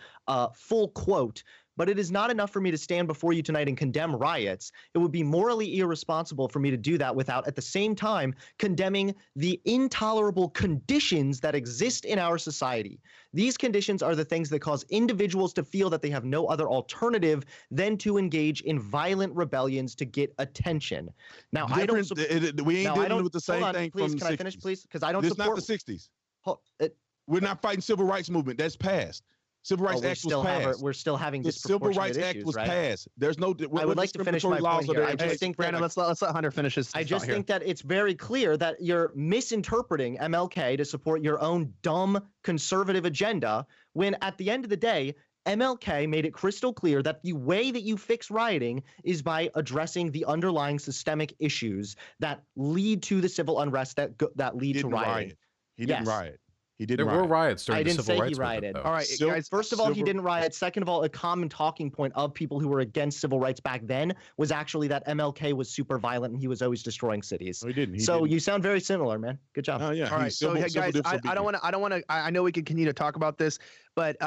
full quote. But it is not enough for me to stand before you tonight and condemn riots. It would be morally irresponsible for me to do that without, at the same time, condemning the intolerable conditions that exist in our society. These conditions are the things that cause individuals to feel that they have no other alternative than to engage in violent rebellions to get attention. Now, we ain't dealing with the same thing please, from the 60s. Can I finish, please? Because I don't This support... is not the 60s. We're not fighting civil rights movement. That's passed. Civil Rights Act was passed. We're still having the Civil Rights Act was passed. There's no. I would like to finish my point here. I just think Brandon, let's let Hunter finish his. I just think that it's very clear that you're misinterpreting MLK to support your own dumb conservative agenda, when at the end of the day, MLK made it crystal clear that the way that you fix rioting is by addressing the underlying systemic issues that lead to the civil unrest that lead to rioting. He didn't riot. He didn't riot. There were riots during the civil rights movement. I didn't say he rioted. All right, guys. First of all, he didn't riot. Second of all, a common talking point of people who were against civil rights back then was actually that MLK was super violent and he was always destroying cities. No, he didn't. You sound very similar, man. Good job. Oh yeah. All right. So guys, I don't want to. I know we could continue to talk about this, but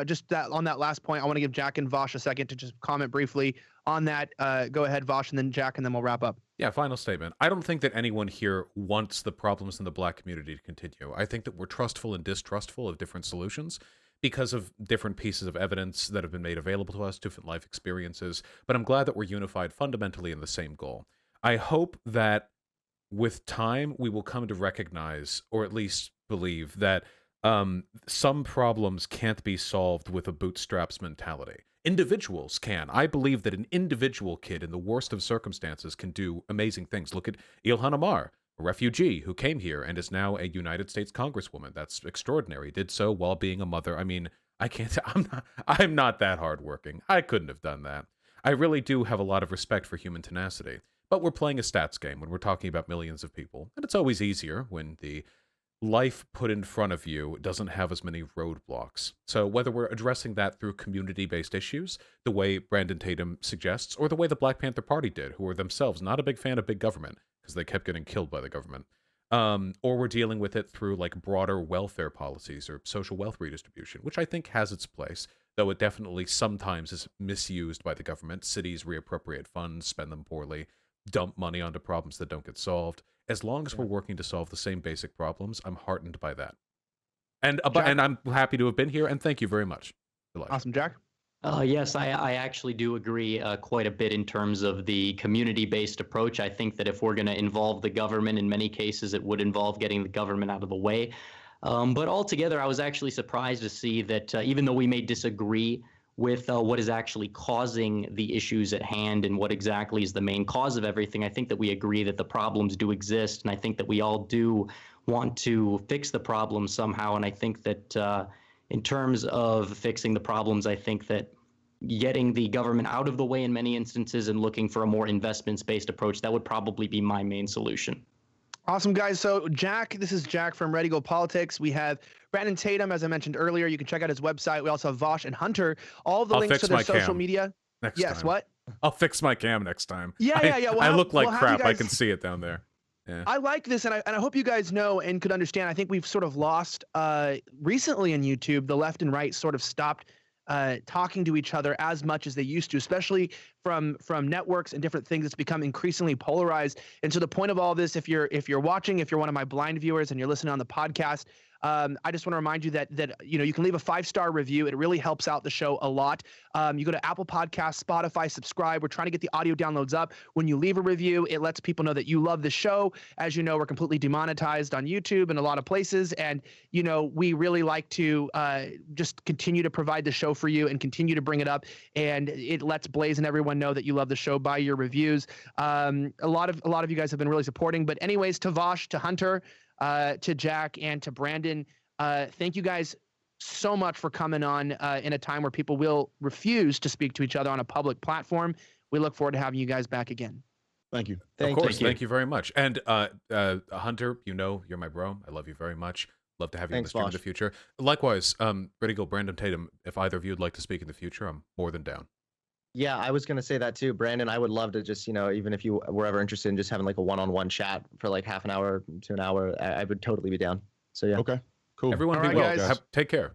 just that on that last point, I want to give Jack and Vaush a second to just comment briefly on that. Go ahead, Vaush, and then Jack, and then we'll wrap up. Yeah, final statement. I don't think that anyone here wants the problems in the black community to continue. I think that we're trustful and distrustful of different solutions because of different pieces of evidence that have been made available to us, different life experiences, but I'm glad that we're unified fundamentally in the same goal. I hope that with time, we will come to recognize, or at least believe, that some problems can't be solved with a bootstraps mentality. Individuals can. I believe that an individual kid in the worst of circumstances can do amazing things. Look at Ilhan Omar, a refugee who came here and is now a United States Congresswoman. That's extraordinary. Did so while being a mother. I mean, I'm not that hardworking. I couldn't have done that. I really do have a lot of respect for human tenacity. But we're playing a stats game when we're talking about millions of people. And it's always easier when the life put in front of you doesn't have as many roadblocks. So whether we're addressing that through community-based issues, the way Brandon Tatum suggests, or the way the Black Panther Party did, who are themselves not a big fan of big government because they kept getting killed by the government, or we're dealing with it through like broader welfare policies or social wealth redistribution, which I think has its place, though it definitely sometimes is misused by the government. Cities reappropriate funds, spend them poorly, dump money onto problems that don't get solved. As long as we're working to solve the same basic problems, I'm heartened by that. And I'm happy to have been here, and thank you very much. Awesome, Jack? Yes, I actually do agree quite a bit in terms of the community-based approach. I think that if we're going to involve the government, in many cases, it would involve getting the government out of the way. But altogether, I was actually surprised to see that even though we may disagree with what is actually causing the issues at hand and what exactly is the main cause of everything. I think that we agree that the problems do exist, and I think that we all do want to fix the problems somehow. And I think that in terms of fixing the problems, I think that getting the government out of the way in many instances and looking for a more investments-based approach, that would probably be my main solution. Awesome, guys. So Jack, this is Jack from Ready Go Politics. We have Brandon Tatum, as I mentioned earlier. You can check out his website. We also have Vaush and Hunter. All of the links to their social media. Next time. What? I'll fix my cam next time. Yeah. I look like crap. I can see it down there. Yeah. I like this, and I hope you guys know and could understand. I think we've sort of lost recently in YouTube. The left and right sort of stopped talking to each other as much as they used to, especially from networks and different things. It's become increasingly polarized. And so the point of all this, if you're watching, if you're one of my blind viewers and you're listening on the podcast, I just want to remind you that you can leave a 5-star review. It really helps out the show a lot. You go to Apple Podcasts, Spotify, subscribe. We're trying to get the audio downloads up. When you leave a review, it lets people know that you love the show. As you know, we're completely demonetized on YouTube and a lot of places, and we really like to just continue to provide the show for you and continue to bring it up. And it lets Blaze and everyone know that you love the show by your reviews. A lot of you guys have been really supporting. But anyways, to Vaush, to Hunter, to Jack, and to Brandon, thank you guys so much for coming on in a time where people will refuse to speak to each other on a public platform. We look forward to having you guys back again. Thank you. Thank you very much. And Hunter, you're my bro. I love you very much. Love to have you in the stream in the future. Likewise, Ready Go, Brandon Tatum. If either of you would like to speak in the future, I'm more than down. Yeah, I was going to say that too. Brandon, I would love to just, even if you were ever interested in just having like a one-on-one chat for like half an hour to an hour, I would totally be down. So yeah. Okay, cool. Everyone be well. Take care.